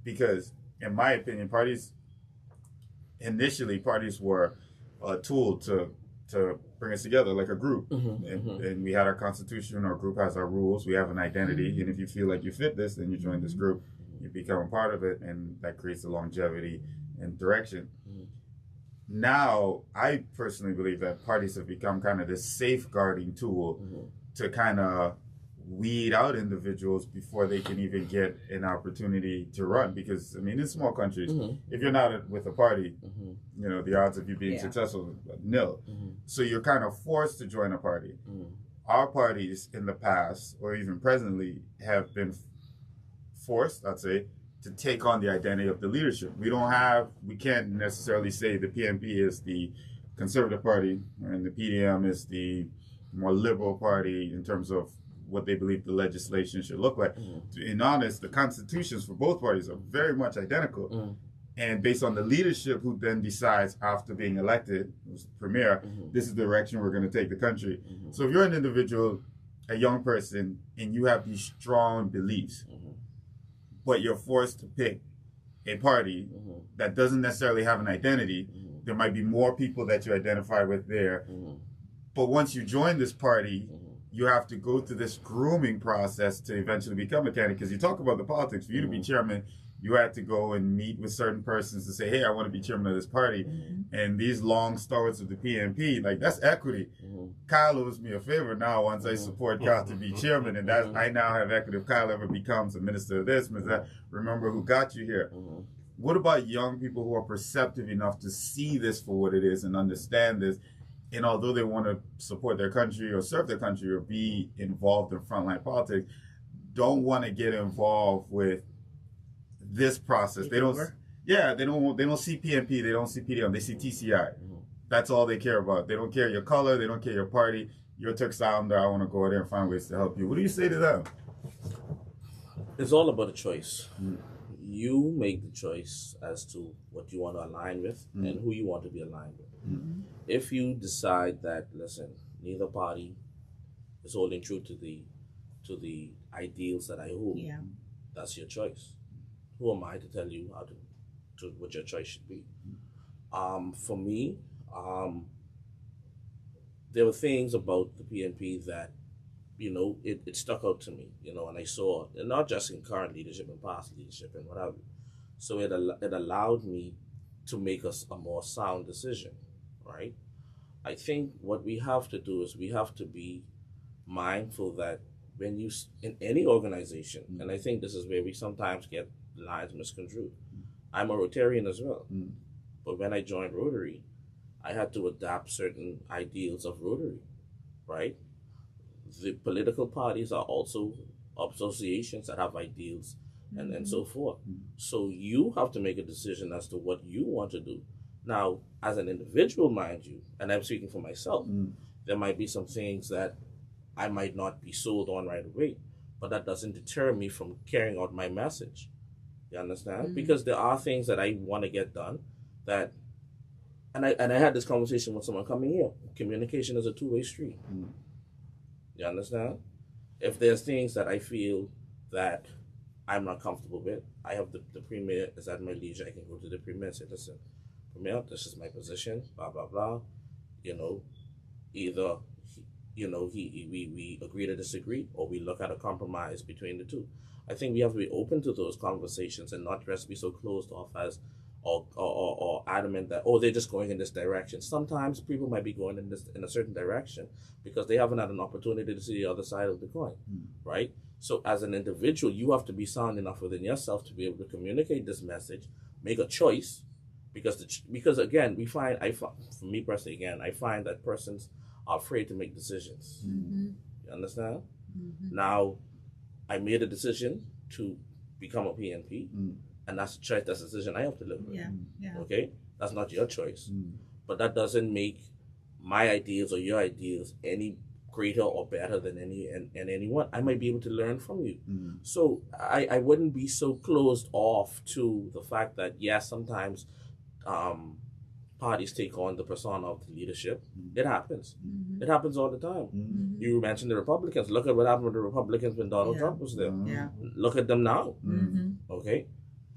Because in my opinion, parties were a tool to bring us together like a group. And we had our constitution, our group has our rules, we have an identity, and if you feel like you fit this, then you join this group, you become a part of it, and that creates a longevity and direction. Now, I personally believe that parties have become kind of this safeguarding tool to kind of weed out individuals before they can even get an opportunity to run. Because, I mean, in small countries, if you're not with a party, you know, the odds of you being successful are nil. So you're kind of forced to join a party. Our parties in the past, or even presently, have been forced, I'd say, to take on the identity of the leadership. We can't necessarily say the PNP is the conservative party and the PDM is the more liberal party in terms of what they believe the legislation should look like. In honest, the constitutions for both parties are very much identical. And based on the leadership who then decides after being elected, premier, this is the direction we're going to take the country. So if you're an individual, a young person, and you have these strong beliefs, but you're forced to pick a party that doesn't necessarily have an identity, there might be more people that you identify with there. But once you join this party, you have to go through this grooming process to eventually become a candidate. Because you talk about the politics, for you to be chairman, you had to go and meet with certain persons to say, hey, I want to be chairman of this party. And these long stalwarts of the PNP, like, that's equity. Kyle owes me a favor now once I support Kyle to be chairman. And that I now have equity. If Kyle ever becomes a minister of this, remember who got you here. What about young people who are perceptive enough to see this for what it is and understand this? And although they want to support their country or serve their country or be involved in frontline politics, don't want to get involved with this process. They don't see PNP, they don't see PDM, they see TCI. That's all they care about. They don't care your color, they don't care your party. You're a Turks Islander, I want to go there and find ways to help you. What do you say to them? It's all about a choice. You make the choice as to what you want to align with and who you want to be aligned with. If you decide that, listen, neither party is holding true to the ideals that I hold, that's your choice. Who am I to tell you how to what your choice should be? For me, there were things about the PNP that, you know, it stuck out to me, you know, and I saw, and not just in current leadership and past leadership and what have you. So it allowed me to make a more sound decision, right? I think what we have to do is we have to be mindful that when you, in any organization, and I think this is where we sometimes get lines misconstrued. I'm a Rotarian as well, but when I joined Rotary, I had to adapt certain ideals of Rotary, right? The political parties are also associations that have ideals and so forth. So you have to make a decision as to what you want to do. Now, as an individual, mind you, and I'm speaking for myself, there might be some things that I might not be sold on right away, but that doesn't deter me from carrying out my message. You understand? Because there are things that I want to get done that, and I had this conversation with someone coming here. Communication is a two-way street. You understand? If there's things that I feel that I'm not comfortable with, I have the premier is at my leisure. I can go to the premier and say, listen, premier, this is my position, blah, blah, blah. You know, either, we agree to disagree, or we look at a compromise between the two. I think we have to be open to those conversations and not just be so closed off as or adamant that, they're just going in this direction. Sometimes people might be going in a certain direction because they haven't had an opportunity to see the other side of the coin, right? So as an individual, you have to be sound enough within yourself to be able to communicate this message, make a choice, because again, for me personally, again, I find that persons are afraid to make decisions. You understand? Now, I made a decision to become a PNP, and that's a choice, that's a decision I have to live with. Okay? That's not your choice. But that doesn't make my ideas or your ideas any greater or better than anyone. I might be able to learn from you. So I wouldn't be so closed off to the fact that, yes, sometimes parties take on the persona of the leadership. Mm-hmm. It happens. Mhm. It happens all the time. Mm-hmm. You mentioned the Republicans. Look at what happened with the Republicans when Donald Yeah. Trump was there. Yeah. Look at them now. Mhm. Okay,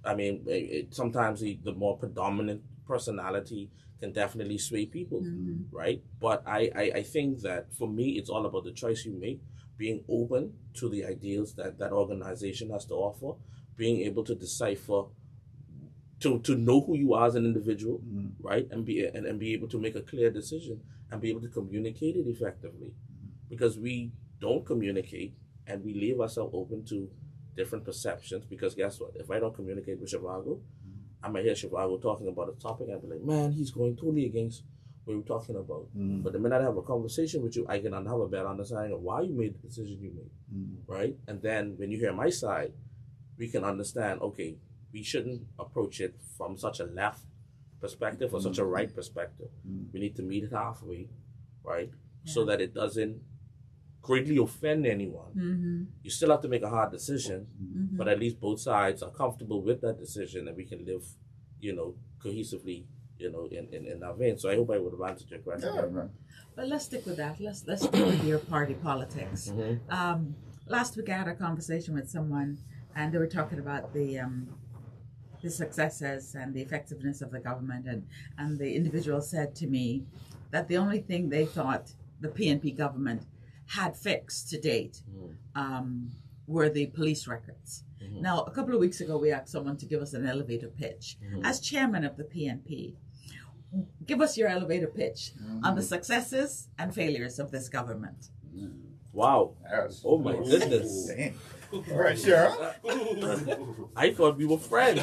I mean, sometimes the more predominant personality can definitely sway people, Mhm. right? But I think that for me, it's all about the choice you make, being open to the ideals that that organization has to offer, being able to decipher, to know who you are as an individual, right? And be able to make a clear decision and be able to communicate it effectively. Because we don't communicate and we leave ourselves open to different perceptions. Because guess what? If I don't communicate with Shivago, I might hear Shivago talking about a topic, I'd be like, man, he's going totally against what we're talking about. But the minute I have a conversation with you, I can have a better understanding of why you made the decision you made, right? And then when you hear my side, we can understand, okay, we shouldn't approach it from such a left perspective or such a right perspective. We need to meet it halfway, right? So that it doesn't greatly offend anyone. Mhm. You still have to make a hard decision, but at least both sides are comfortable with that decision and we can live, cohesively, in our vein. So I hope I would have answered your question. Yeah, man. But let's stick with that. Let's stick with your party politics. Mhm. Last week I had a conversation with someone, and they were talking about the successes and the effectiveness of the government, and the individual said to me that the only thing they thought the PNP government had fixed to date were the police records. Now, a couple of weeks ago, we asked someone to give us an elevator pitch. As chairman of the PNP, give us your elevator pitch on the successes and failures of this government. Wow. Yes. Oh my goodness. Damn. All right, Cheryl. I thought we were friends.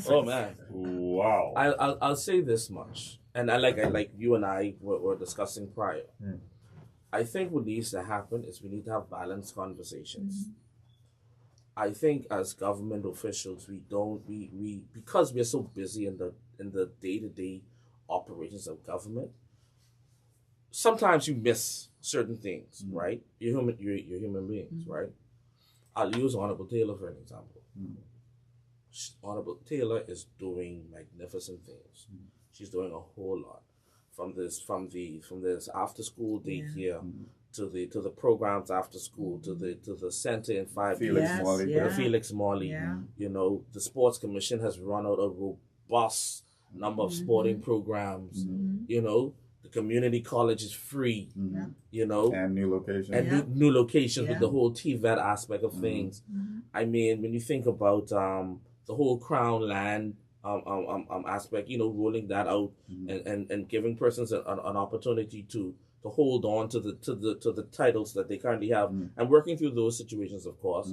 Oh man. Wow. I'll say this much, and I like you and I were discussing prior. I think what needs to happen is we need to have balanced conversations. I think as government officials, we because we're so busy in the day-to-day operations of government, sometimes you miss certain things, right? You're human beings, right? I'll use Honorable Taylor for an example. Honorable Taylor is doing magnificent things. She's doing a whole lot, from this after school daycare to the programs after school to the center in 5 years. Felix Morley. The Felix Morley. Yeah. The Sports Commission has run out a robust number of sporting programs. The community college is free. And new location. And new locations with Yeah. the whole TVET aspect of things. I mean, when you think about the whole Crown land aspect, rolling that out and giving persons an opportunity to hold on to the titles that they currently have and working through those situations, of course.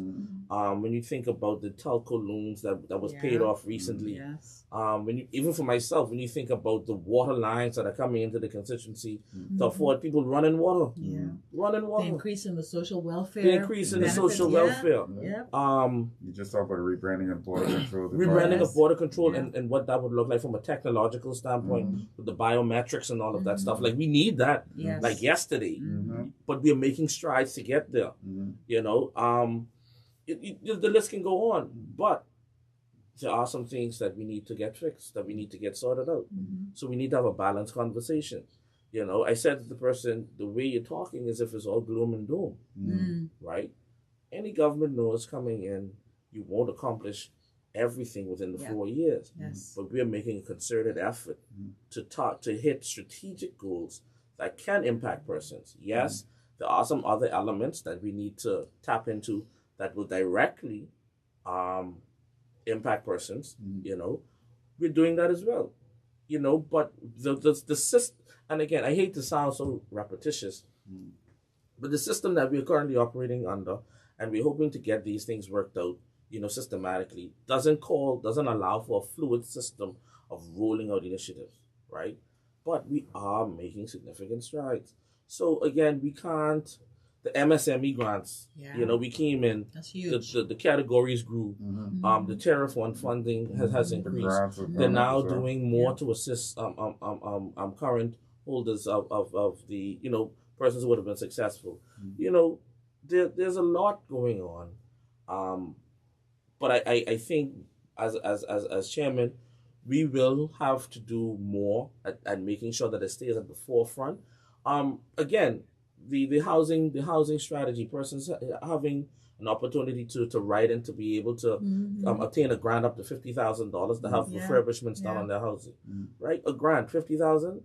When you think about the telco loans that was paid off recently, Yes. even for myself, when you think about the water lines that are coming into the constituency to afford people running water, The increase in the social welfare. the increase in the benefits, social yeah. welfare. Yeah. You just talked about the rebranding of border control. Rebranding Yes. of border control Yeah. and what that would look like from a technological standpoint with the biometrics and all of that stuff. Like we need that Yes. like yesterday, but we are making strides to get there. The list can go on, but there are some things that we need to get fixed, that we need to get sorted out. So we need to have a balanced conversation. I said to the person, the way you're talking is if it's all gloom and doom, right? Any government knows coming in, you won't accomplish everything within the 4 years. Yes. But we're making a concerted effort to hit strategic goals that can impact persons. Yes, there are some other elements that we need to tap into that will directly impact persons. We're doing that as well. But the system, and again, I hate to sound so repetitious, but the system that we're currently operating under, and we're hoping to get these things worked out, systematically, doesn't allow for a fluid system of rolling out initiatives, right? But we are making significant strides. So again, we can't. The MSME grants, we came in. That's huge. The categories grew. The tariff funding has increased. They're now doing more to assist current holders of the persons who would have been successful. There's a lot going on, but I think as chairman, we will have to do more at making sure that it stays at the forefront. Again, the housing strategy, persons having an opportunity to write and to be able to obtain a grant up to $50,000 to have refurbishments done on their housing, right? A grant, $50,000.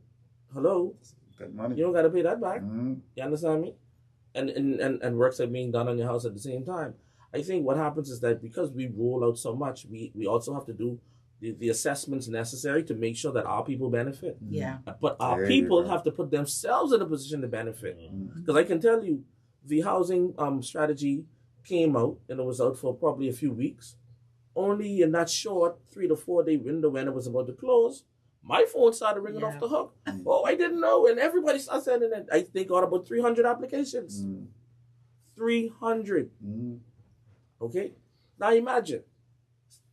Hello, Good money. you don't got to pay that back. You understand me? And works are being done on your house at the same time. I think what happens is that because we roll out so much, we also have to do the assessments necessary to make sure that our people benefit. Yeah. But our people have to put themselves in a position to benefit. Because I can tell you, the housing strategy came out, and it was out for probably a few weeks. Only in that short 3 to 4 day window when it was about to close, my phone started ringing off the hook. Oh, I didn't know. And everybody started sending it. They got about 300 applications. 300. Okay? Now imagine.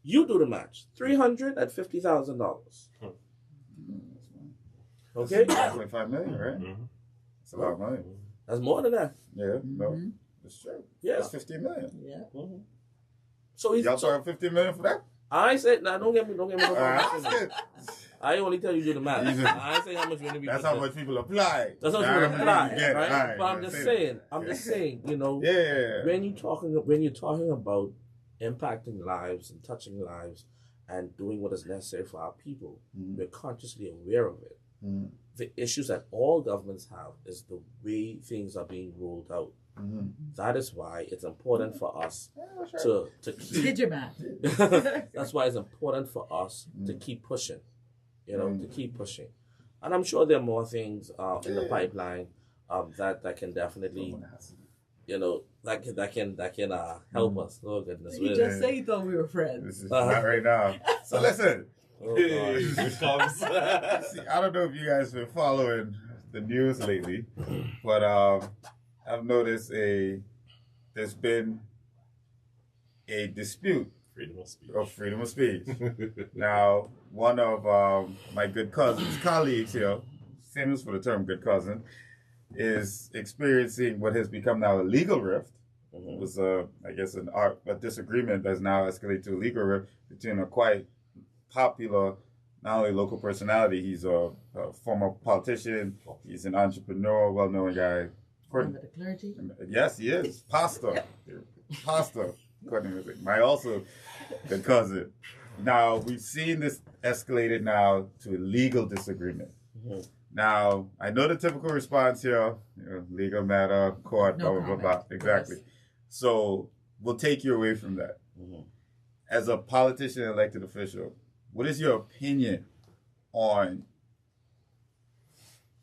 You do the match. 300 at $50,000. Okay? That's $25 million, right? That's a lot of money. That's more than that. Yeah, no. That's true. Yeah. That's $50 million. Yeah. So Y'all charge $50 million for that? I said, nah, don't get me wrong. That's it. I only tell you do the math. I ain't say how much money we That's how much people apply. That's how people apply, Yeah, right? But I'm just saying, you know, when you're talking about impacting lives and touching lives and doing what is necessary for our people, we're consciously aware of it. The issues that all governments have is the way things are being rolled out. That is why it's important for us to keep. Did your math. That's why it's important for us to keep pushing. You know, to keep pushing. And I'm sure there are more things in the pipeline that can definitely, you know, that can help us. Oh goodness! You just say you thought we were friends. This is not right now. So listen. Oh, See, I don't know if you guys have been following the news lately, but I've noticed there's been a dispute of freedom of speech. Now, one of my good cousins, colleagues here, famous for the term good cousin, is experiencing what has become now a legal rift. It was, I guess, a disagreement that's now escalated to a legal rift between a quite popular, not only local personality, he's a former politician, he's an entrepreneur, well-known guy. Member of the clergy? Yes, he is. Pastor. My also good cousin. Now, we've seen this escalated now to a legal disagreement. Now, I know the typical response here, legal matter, court, blah, blah, blah. Exactly. Yes. So, we'll take you away from that. As a politician and elected official, what is your opinion on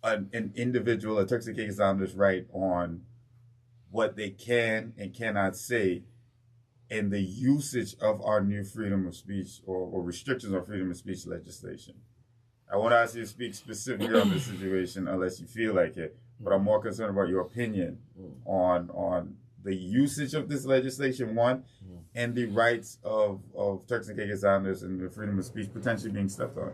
an individual, a Turks and Caicos Islanders' right on what they can and cannot say and the usage of our new freedom of speech or restrictions on freedom of speech legislation? I want to ask you to speak specifically on this situation unless you feel like it, but I'm more concerned about your opinion on the usage of this legislation, one, and the rights of Turks and Caicos Islanders and the freedom of speech potentially being stepped on.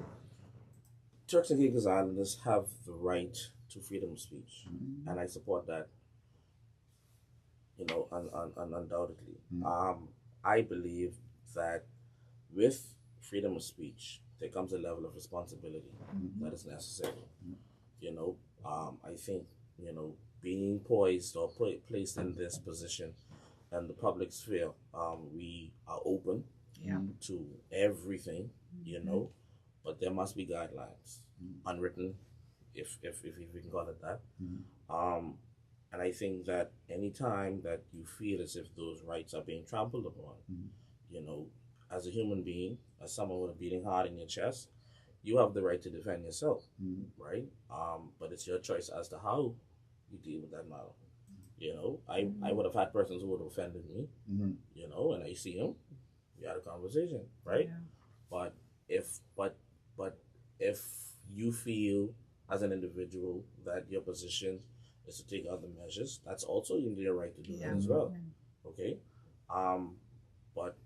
Turks and Caicos Islanders have the right to freedom of speech, and I support that, you know, undoubtedly. I believe that with freedom of speech, there comes a level of responsibility that is necessary. You know, I think, you know, being poised or placed in this position and the public sphere, we are open to everything, you know, but there must be guidelines, unwritten, if we can call it that. And I think that any time that you feel as if those rights are being trampled upon, you know, as a human being, as someone with a beating heart in your chest, you have the right to defend yourself, right? But it's your choice as to how you deal with that matter. You know, I would have had persons who would have offended me, you know, and I see them, we had a conversation, right? But if you feel as an individual that your position is to take other measures, that's also your right to do that as well. Okay? But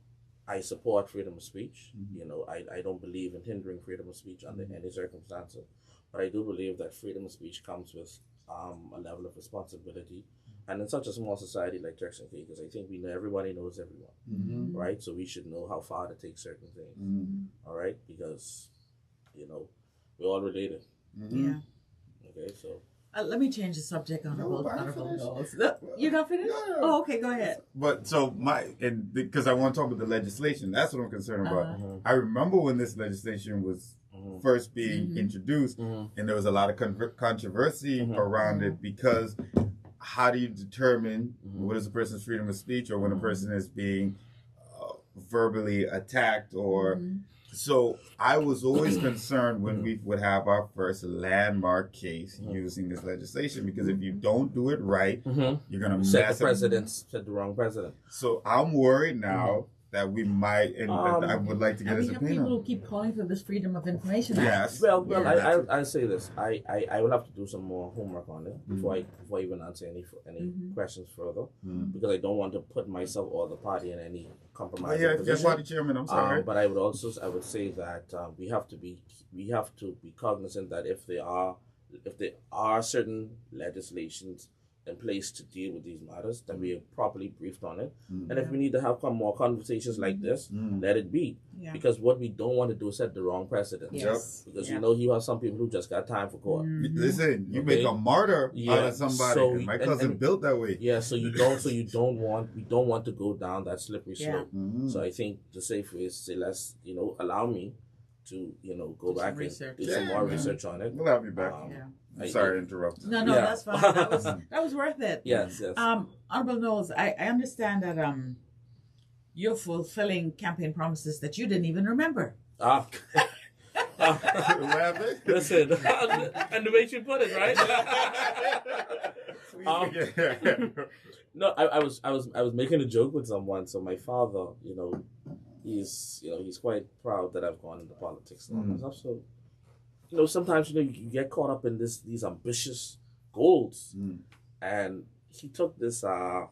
I support freedom of speech. You know, I don't believe in hindering freedom of speech under any circumstances. But I do believe that freedom of speech comes with a level of responsibility And in such a small society like Turks and Caicos, I think we know everybody knows everyone, right? So we should know how far to take certain things, all right? Because, we're all related. Yeah. Okay, so. Let me change the subject, Honorable Knowles. You're not finished? No. Oh, okay, go ahead. But so because I want to talk about the legislation, that's what I'm concerned about. I remember when this legislation was first being introduced, and there was a lot of controversy around it because how do you determine what is a person's freedom of speech or when a person is being verbally attacked or so I was always concerned when we would have our first landmark case using this legislation because if you don't do it right, you're going to set the wrong precedent. So I'm worried now that we might, and I would like to get his opinion. People who keep calling for this Freedom of Information Act. Yes. Well, I say this. I will have to do some more homework on it before I even answer any questions further because I don't want to put myself or the party in any compromise. Just party chairman. I'm sorry. But I would say that we have to be cognizant that if there are certain legislations in place to deal with these matters, that we are properly briefed on it. And if we need to have more conversations like this, let it be. Yeah. Because what we don't want to do is set the wrong precedent. Yes. Because you have some people who just got time for court. Listen, you make a martyr out of somebody. So my cousin built that way. Yeah, so we don't want to go down that slippery slope. So I think the safe way is to say, let's, allow me to, go back and do some more research on it. We'll have you back. I'm sorry to interrupt. No, that's fine. That was worth it. Yes. Honorable Knowles, I understand that you're fulfilling campaign promises that you didn't even remember. Listen, and the way you put it, right? No, I was making a joke with someone. So my father, he's quite proud that I've gone into politics and stuff. So. Sometimes you get caught up in these ambitious goals, and he took this a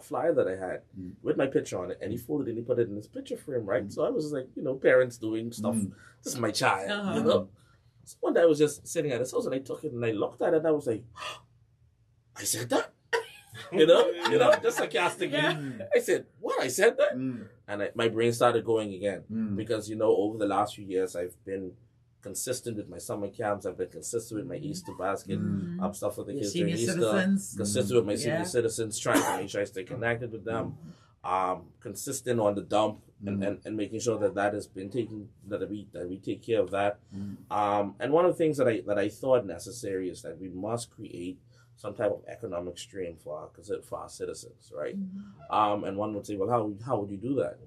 flyer that I had with my picture on it, and he folded it and he put it in his picture frame, right? So I was like, parents doing stuff. This is my child, So one day I was just sitting at his house and I took it and I looked at it and I was like, I said that, just sarcastically. I said, what? I said that, and my brain started going again because over the last few years I've been consistent with my summer camps. I've been consistent with my Easter basket stuff for the kids during Easter. Consistent with my senior citizens, trying to make sure I stay connected with them. Consistent on the dump and making sure that has been taken, that we take care of that. And one of the things that I thought necessary is that we must create some type of economic stream for our citizens, right? And one would say, well, how would you do that?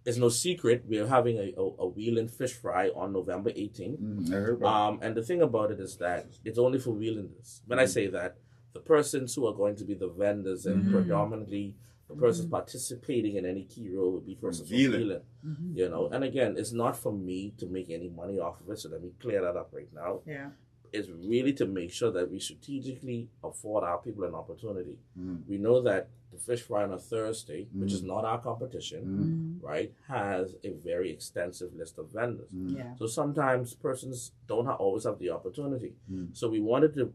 It's no secret we are having a Wheeling fish fry on November 18th. And the thing about it is that it's only for Wheelanders. When I say that, the persons who are going to be the vendors and predominantly the persons participating in any key role would be persons from Wheeling. And again, it's not for me to make any money off of it, so let me clear that up right now. Yeah. It's really to make sure that we strategically afford our people an opportunity. We know that the fish fry on a Thursday, which is not our competition, right, has a very extensive list of vendors. So sometimes persons don't always have the opportunity. So we wanted to,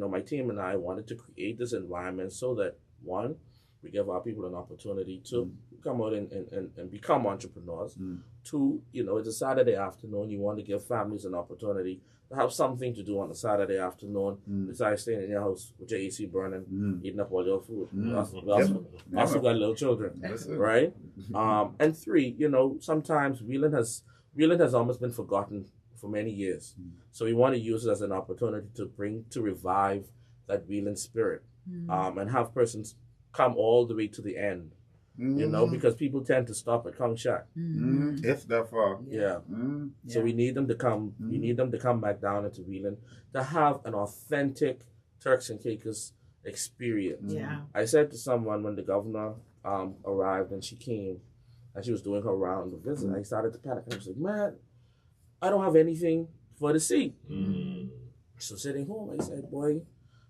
my team and I wanted to create this environment so that, one, we give our people an opportunity to come out and become entrepreneurs. Two, it's a Saturday afternoon. You want to give families an opportunity to have something to do on a Saturday afternoon besides staying in your house with your AC burning, eating up all your food. We also got little children, right? And three, sometimes Wheeling has almost been forgotten for many years. So we want to use it as an opportunity to revive that Wheeling spirit and have persons come all the way to the end. Because people tend to stop at Kongshak. If that far. So we need them to come. We need them to come back down into Wheeling to have an authentic Turks and Caicos experience. I said to someone when the governor arrived and she came and she was doing her round of visit, I started to panic. I was like, man, I don't have anything for the see. So sitting home, I said, boy,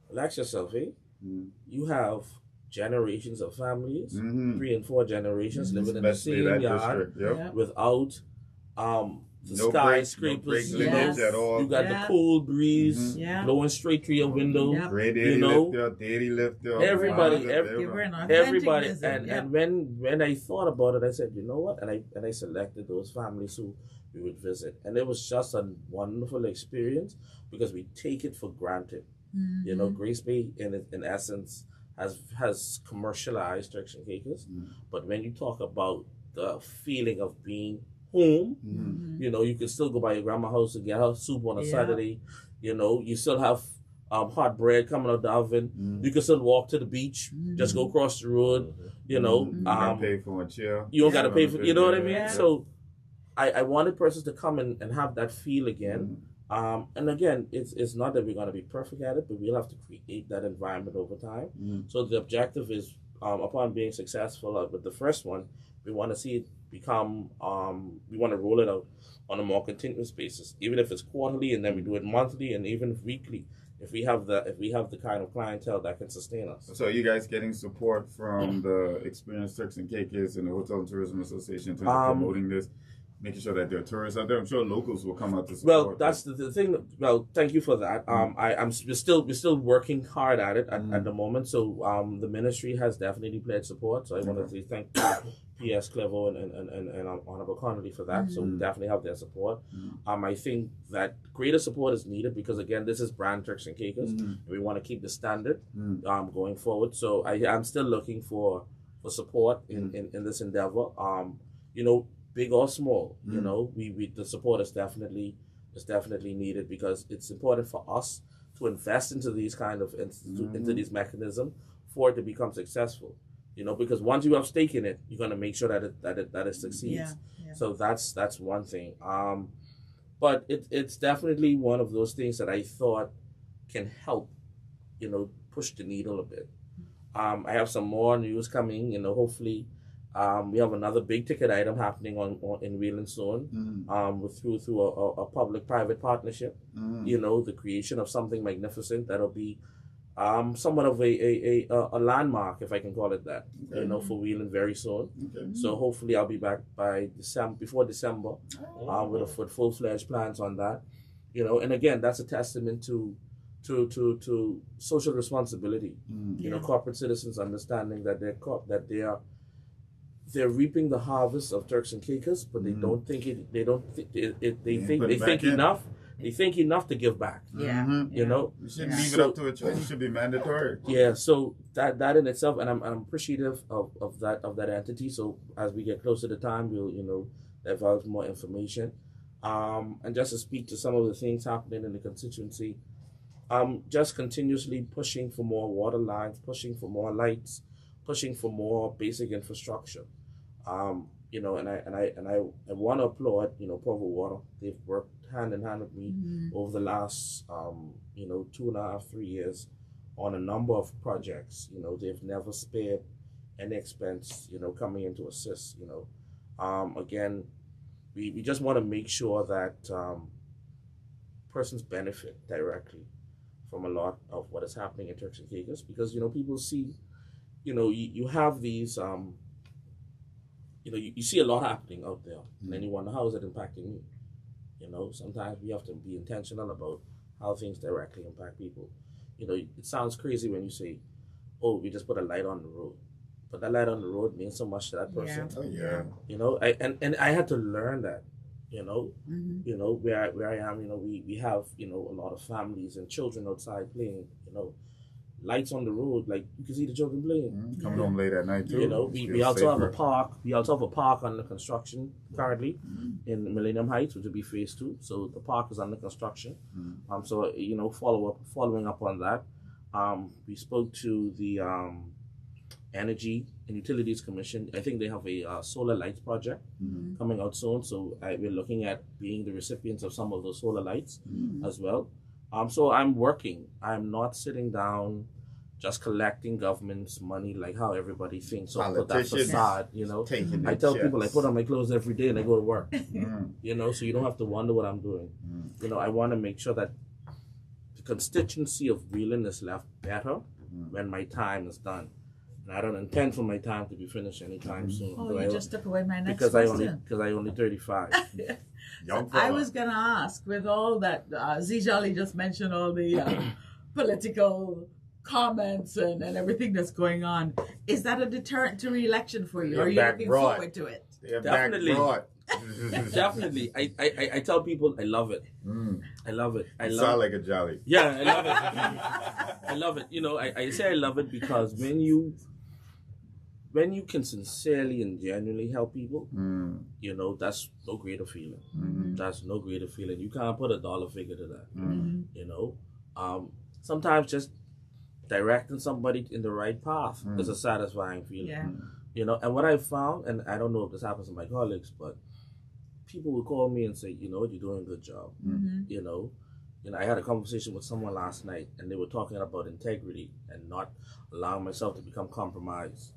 relax yourself, eh? You have generations of families, 3 and 4 generations living in the same yard without the No skyscrapers, break you limits know, at all. you got the cool breeze blowing straight through your window. Yep. Great you daddy know, lifter, daddy lifter. everybody, mom lifter, everybody, visit. and when I thought about it, I said, you know what, and I selected those families who we would visit, and it was just a wonderful experience because we take it for granted. You know, Grace Bay in essence has commercialized Turks and Caicos, but when you talk about the feeling of being home, you know, you can still go by your grandma's house and get her soup on a Saturday. You know, you still have hot bread coming out the oven. You can still walk to the beach, just go across the road. You know, you gotta pay for a chair. You don't got to pay for. You know what I mean? Yeah. So, I wanted persons to come and have that feel again. And again, it's not that we're going to be perfect at it, but we'll have to create that environment over time. So the objective is, upon being successful with the first one, we want to see it become, we want to roll it out on a more continuous basis, even if it's quarterly, and then we do it monthly, and even weekly, if we have the kind of clientele that can sustain us. So are you guys getting support from the Experienced Turks and Caicos and the Hotel and Tourism Association in terms of promoting this? Making sure that there are tourists out there. I'm sure locals will come out to support. Well, that's the thing. Well, thank you for that. We're still working hard at it at the moment. So the ministry has definitely pledged support. So I want to say thank you, P.S. Clevo and Honorable Connolly for that. So we definitely have their support. I think that greater support is needed because again, this is brand Turks and Caicos. And we want to keep the standard going forward. So I'm still looking for support in this endeavor. You know, big or small, you know, we the support is definitely needed because it's important for us to invest into these kind of into these mechanisms for it to become successful. You know, because once you have stake in it, you're going to make sure that it succeeds. Yeah. So that's one thing. But it's definitely one of those things that I thought can help, you know, push the needle a bit. I have some more news coming. You know, hopefully. We have another big ticket item happening in Wheeling soon, through a public-private partnership. You know, the creation of something magnificent that'll be somewhat of a landmark, if I can call it that. You know, for Wheeling very soon. So hopefully I'll be back by before December, with full-fledged plans on that. You know, and again, that's a testament to social responsibility. You know, corporate citizens understanding that they're reaping the harvest of Turks and Caicos, but they don't think it. They don't. They think enough. They think enough to give back. You know. You shouldn't leave it up to a choice. It should be mandatory. Yeah. So that in itself, and I'm appreciative of that entity. So as we get closer to time, we'll divulge more information. And just to speak to some of the things happening in the constituency, just continuously pushing for more water lines, pushing for more lights, pushing for more basic infrastructure. You know, and I want to applaud, you know, Provo Water. They've worked hand in hand with me over the last 2.5, 3 years on a number of projects. You know, they've never spared any expense, you know, coming in to assist. You know, again, we just want to make sure that persons benefit directly from a lot of what is happening in Turks and Caicos, because, you know, people see, you know, you have these, you know, you see a lot happening out there, and then you wonder, how is it impacting me? You know, sometimes we have to be intentional about how things directly impact people. You know, it sounds crazy when you say, oh, we just put a light on the road. But that light on the road means so much to that person. Oh, yeah. You know, and I had to learn that, you know, you know, where I am, you know, we have, you know, a lot of families and children outside playing, you know, lights on the road, like you can see the children playing. Coming home late at night too. You know, we also have a park. We also have a park under construction currently in Millennium Heights, which will be phase 2. So the park is under construction. So you know, following up on that, we spoke to the Energy and Utilities Commission. I think they have a solar lights project coming out soon. So we're looking at being the recipients of some of those solar lights as well. So I'm working. I'm not sitting down just collecting government's money like how everybody thinks. So put that facade, you know. I tell people I put on my clothes every day and I go to work. You know, so you don't have to wonder what I'm doing. You know, I want to make sure that the constituency of Wheeling is left better when my time is done. And I don't intend for my time to be finished anytime soon. Oh, you just took away my next because question. I only 35. Young I fella. was gonna ask, with all that Z Jolly just mentioned, all the political comments and everything that's going on, is that a deterrent to re-election for you? You're Are you back looking broad. forward to it? They're Definitely. back broad. Definitely. I tell people I love it. I love it. I You love sound it. like a jolly. Yeah, I love it. I love it. You know, I say I love it because when you can sincerely and genuinely help people, you know, that's no greater feeling. That's no greater feeling. You can't put a dollar figure to that. You know, sometimes just directing somebody in the right path is a satisfying feeling. Yeah. You know, and what I found, and I don't know if this happens to my colleagues, but people will call me and say, you know, you're doing a good job. You know, I had a conversation with someone last night, and they were talking about integrity and not allowing myself to become compromised.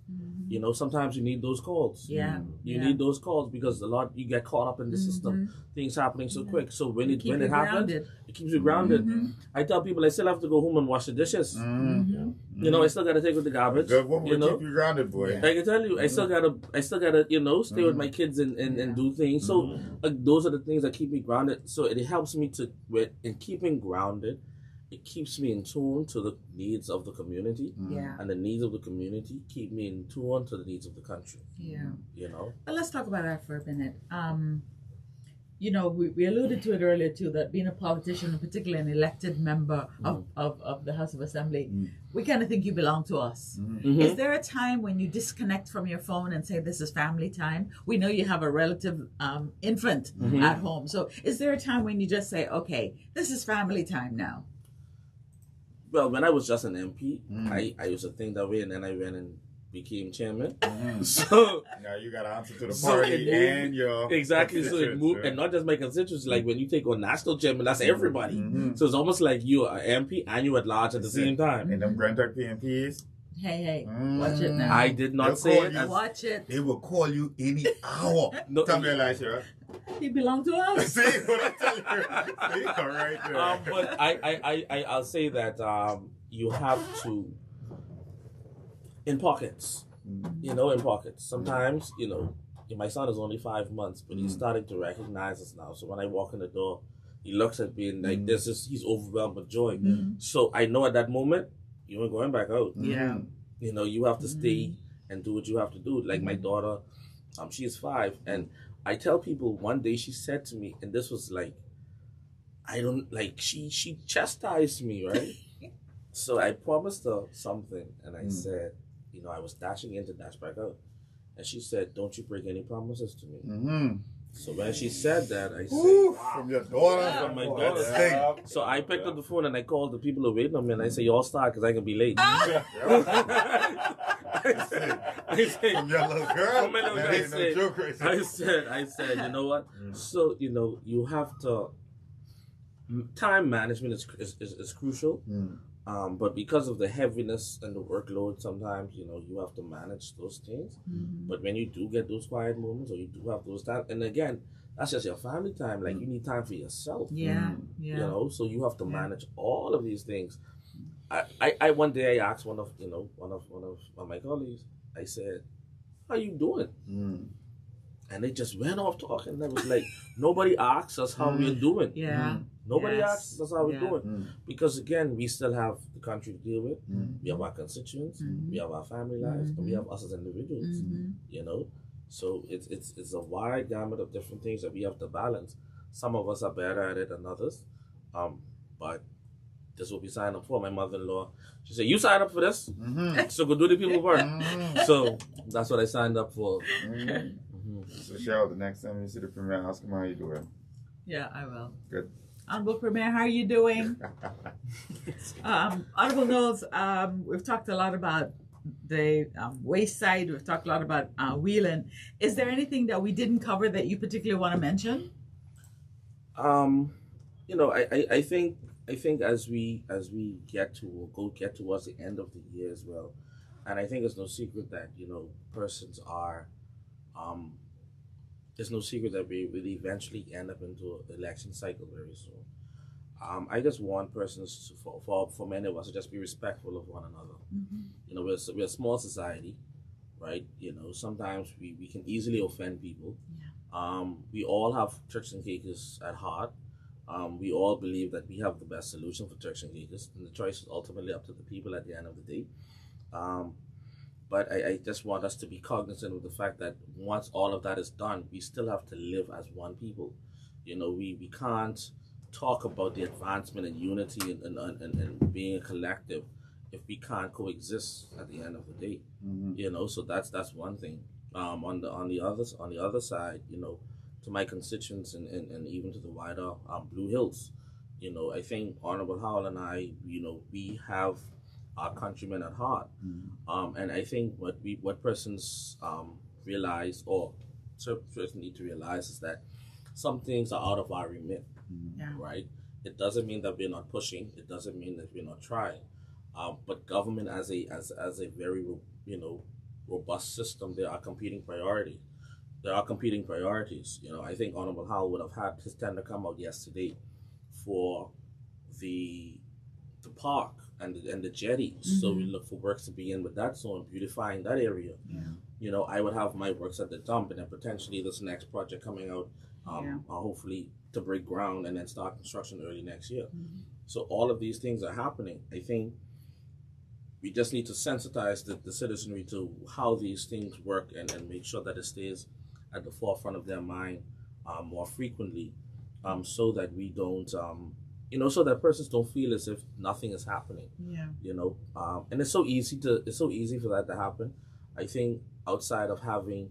You know, sometimes you need those calls. Yeah. You need those calls because you get caught up in the system. Things happening so quick. So when it happens, grounded. it keeps you grounded. I tell people I still have to go home and wash the dishes. You know, I still gotta take out the garbage. Good woman you will know? keep you grounded, boy. I can tell you, I still gotta, you know, stay with my kids and do things. So those are the things that keep me grounded. So it helps me in keeping grounded. It keeps me in tune to the needs of the community, and the needs of the community keep me in tune to the needs of the country. Yeah. You know. But let's talk about that for a minute. You know, we alluded to it earlier too, that being a politician, and particularly an elected member of the House of Assembly, we kind of think you belong to us. Is there a time when you disconnect from your phone and say, this is family time? We know you have a relative infant at home. So is there a time when you just say, okay, this is family time now? Well, when I was just an MP, I used to think that way, and then I went and became chairman. So now you got to answer to the party and your exactly. So it moved, and not just my constituents. Like when you take on national chairman, that's everybody. So it's almost like you're an MP and you're at large at the same time. And them Grand Turk PMPs. Hey, watch it now. I did not say it. Watch it. They will call you any hour. No, Tell me, Elisha. He belongs to us. See what I tell you? See, all right there. But I'll say that you have to, in pockets, you know, in pockets. Sometimes, you know, my son is only 5 months, but he's starting to recognize us now. So when I walk in the door, he looks at me and like he's overwhelmed with joy. So I know at that moment, you ain't going back out. Yeah. You know, you have to stay and do what you have to do. Like my daughter, she is 5, and I tell people one day she said to me, and this was like, I don't like, she chastised me, right? So I promised her something, and I said, you know, I was dashing in to dash back out, and she said, "Don't you break any promises to me." So when she said that, I said, from your daughter, from my daughter. So I picked up the phone and I called the people who were waiting on me, and I said, "You all start because I can be late." I said, from your little girl. my little girl, I said, you know what? So, you know, you have to, time management is crucial. But because of the heaviness and the workload, sometimes, you know, you have to manage those things. But when you do get those quiet moments, or you do have those times, and again, that's just your family time. Like you need time for yourself. Yeah. You know, so you have to manage all of these things. I one day I asked one of my colleagues, I said, "How you doing?" And they just went off talking. And I was like, nobody asks us how we're doing. Yeah. Nobody asks us how we're doing. Because again, we still have the country to deal with. We have our constituents, we have our family lives, and we have us as individuals. You know? So it's a wide gamut of different things that we have to balance. Some of us are better at it than others. But this is what we signed up for. My mother-in-law, she said, "You signed up for this, so go do the people work." So that's what I signed up for. So Cheryl, the next time you see the premier, ask him how you doing. Yeah, I will. Good. Honorable Premier, how are you doing? Honorable Knowles, we've talked a lot about the waste side. We've talked a lot about Wheeling. Is there anything that we didn't cover that you particularly want to mention? You know, I think as we get towards the end of the year as well, and I think it's no secret that, you know, persons are there's no secret that we will eventually end up into an election cycle very soon. I just want persons for many of us to just be respectful of one another. You know, we're a small society, right? You know, sometimes we can easily offend people. We all have Turks and Caicos at heart. We all believe that we have the best solution for Turks and Caicos, and the choice is ultimately up to the people at the end of the day. But I just want us to be cognizant of the fact that once all of that is done, we still have to live as one people. You know, we can't talk about the advancement and unity and being a collective if we can't coexist at the end of the day. You know, so that's one thing. On the other side, you know, to my constituents and even to the wider Blue Hills, you know, I think Honorable Howell and I, you know, we have our countrymen at heart, and I think what persons realize, or persons need to realize, is that some things are out of our remit, right? It doesn't mean that we're not pushing. It doesn't mean that we're not trying. But government as a very, you know, robust system, there are competing priorities. You know, I think Honorable Howell would have had his tender come out yesterday for the park and the jetties. So we look for works to begin with that, so in beautifying that area. You know, I would have my works at the dump, and then potentially this next project coming out, hopefully to break ground and then start construction early next year. So all of these things are happening. I think we just need to sensitize the citizenry to how these things work and make sure that it stays at the forefront of their mind more frequently, so that we don't, you know, so that persons don't feel as if nothing is happening. You know, and it's so easy for that to happen. I think outside of having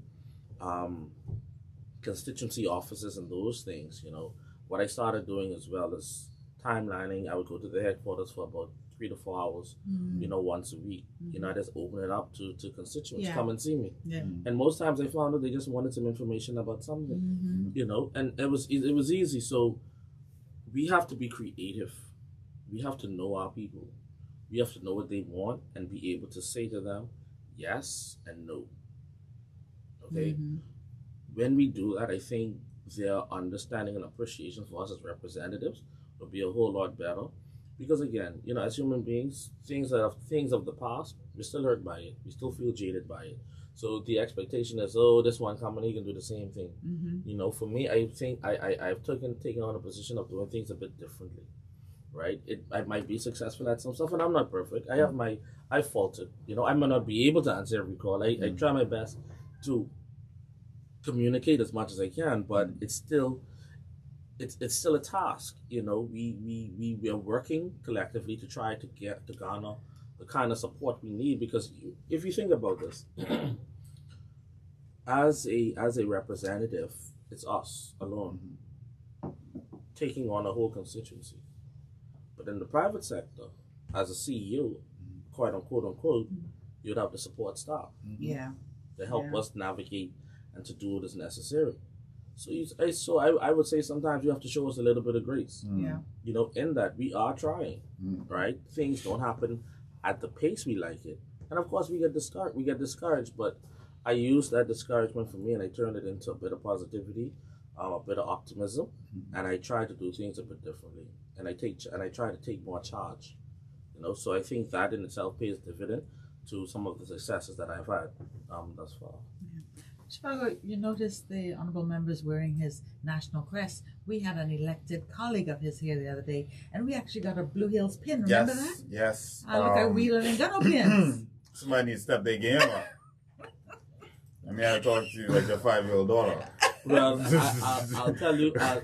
constituency offices and those things, you know, what I started doing as well is timelining. I would go to the headquarters for about 3 to 4 hours, you know, once a week. You know, I just open it up to constituents, come and see me. And most times I found that they just wanted some information about something, you know, and it was easy. So we have to be creative. We have to know our people. We have to know what they want and be able to say to them yes and no. Okay? When we do that, I think their understanding and appreciation for us as representatives will be a whole lot better. Because again, you know, as human beings, things of the past, we're still hurt by it. We still feel jaded by it. So the expectation is, oh, this one company can do the same thing. You know, for me, I think I've taken on a position of doing things a bit differently, right? I might be successful at some stuff, and I'm not perfect. I faulted. You know, I might not be able to answer every call. I try my best to communicate as much as I can, but it's still a task. You know, we are working collectively to try to garner the kind of support we need, because if you think about this, as a representative, it's us alone taking on a whole constituency. But in the private sector, as a CEO, quite unquote, you'd have the support staff to help us navigate and to do what is necessary. So I would say sometimes you have to show us a little bit of grace. You know, in that we are trying, right? Things don't happen at the pace we like it, and of course we get discouraged. But I use that discouragement for me, and I turn it into a bit of positivity, a bit of optimism, and I try to do things a bit differently, and I try to take more charge. You know, so I think that in itself pays dividend to some of the successes that I've had thus far. Chicago, you noticed the honourable members wearing his national crest. We had an elected colleague of his here the other day, and we actually got a Blue Hills pin. Remember that? Yes. Look at Wheeler and Gunno pins. Somebody needs to step their game up. I mean, I talk to you like your 5-year-old daughter. Well,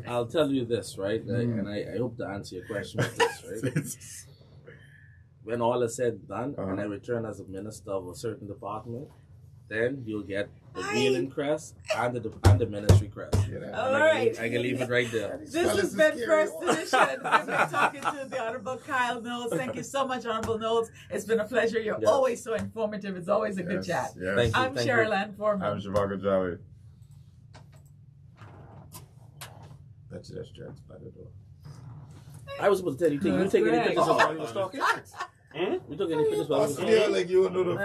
I'll tell you this, right? And I hope to answer your question with this, right? When all is said and done, and I return as a minister of a certain department, then you'll get the Wheeling crest and the ministry crest. All right. I can leave it right there. This has been First Edition. We've been talking to the Honorable Kyle Knowles. Thank you so much, Honorable Knowles. It's been a pleasure. You're always so informative. It's always a good chat. Yes. I'm Cheryl Ann Foreman. I'm Shivago Jolly. Bet you that's Jared's by the door. I was supposed to tell you, you take any pictures while we was talking? You took any pictures while we was talking? Like you would know the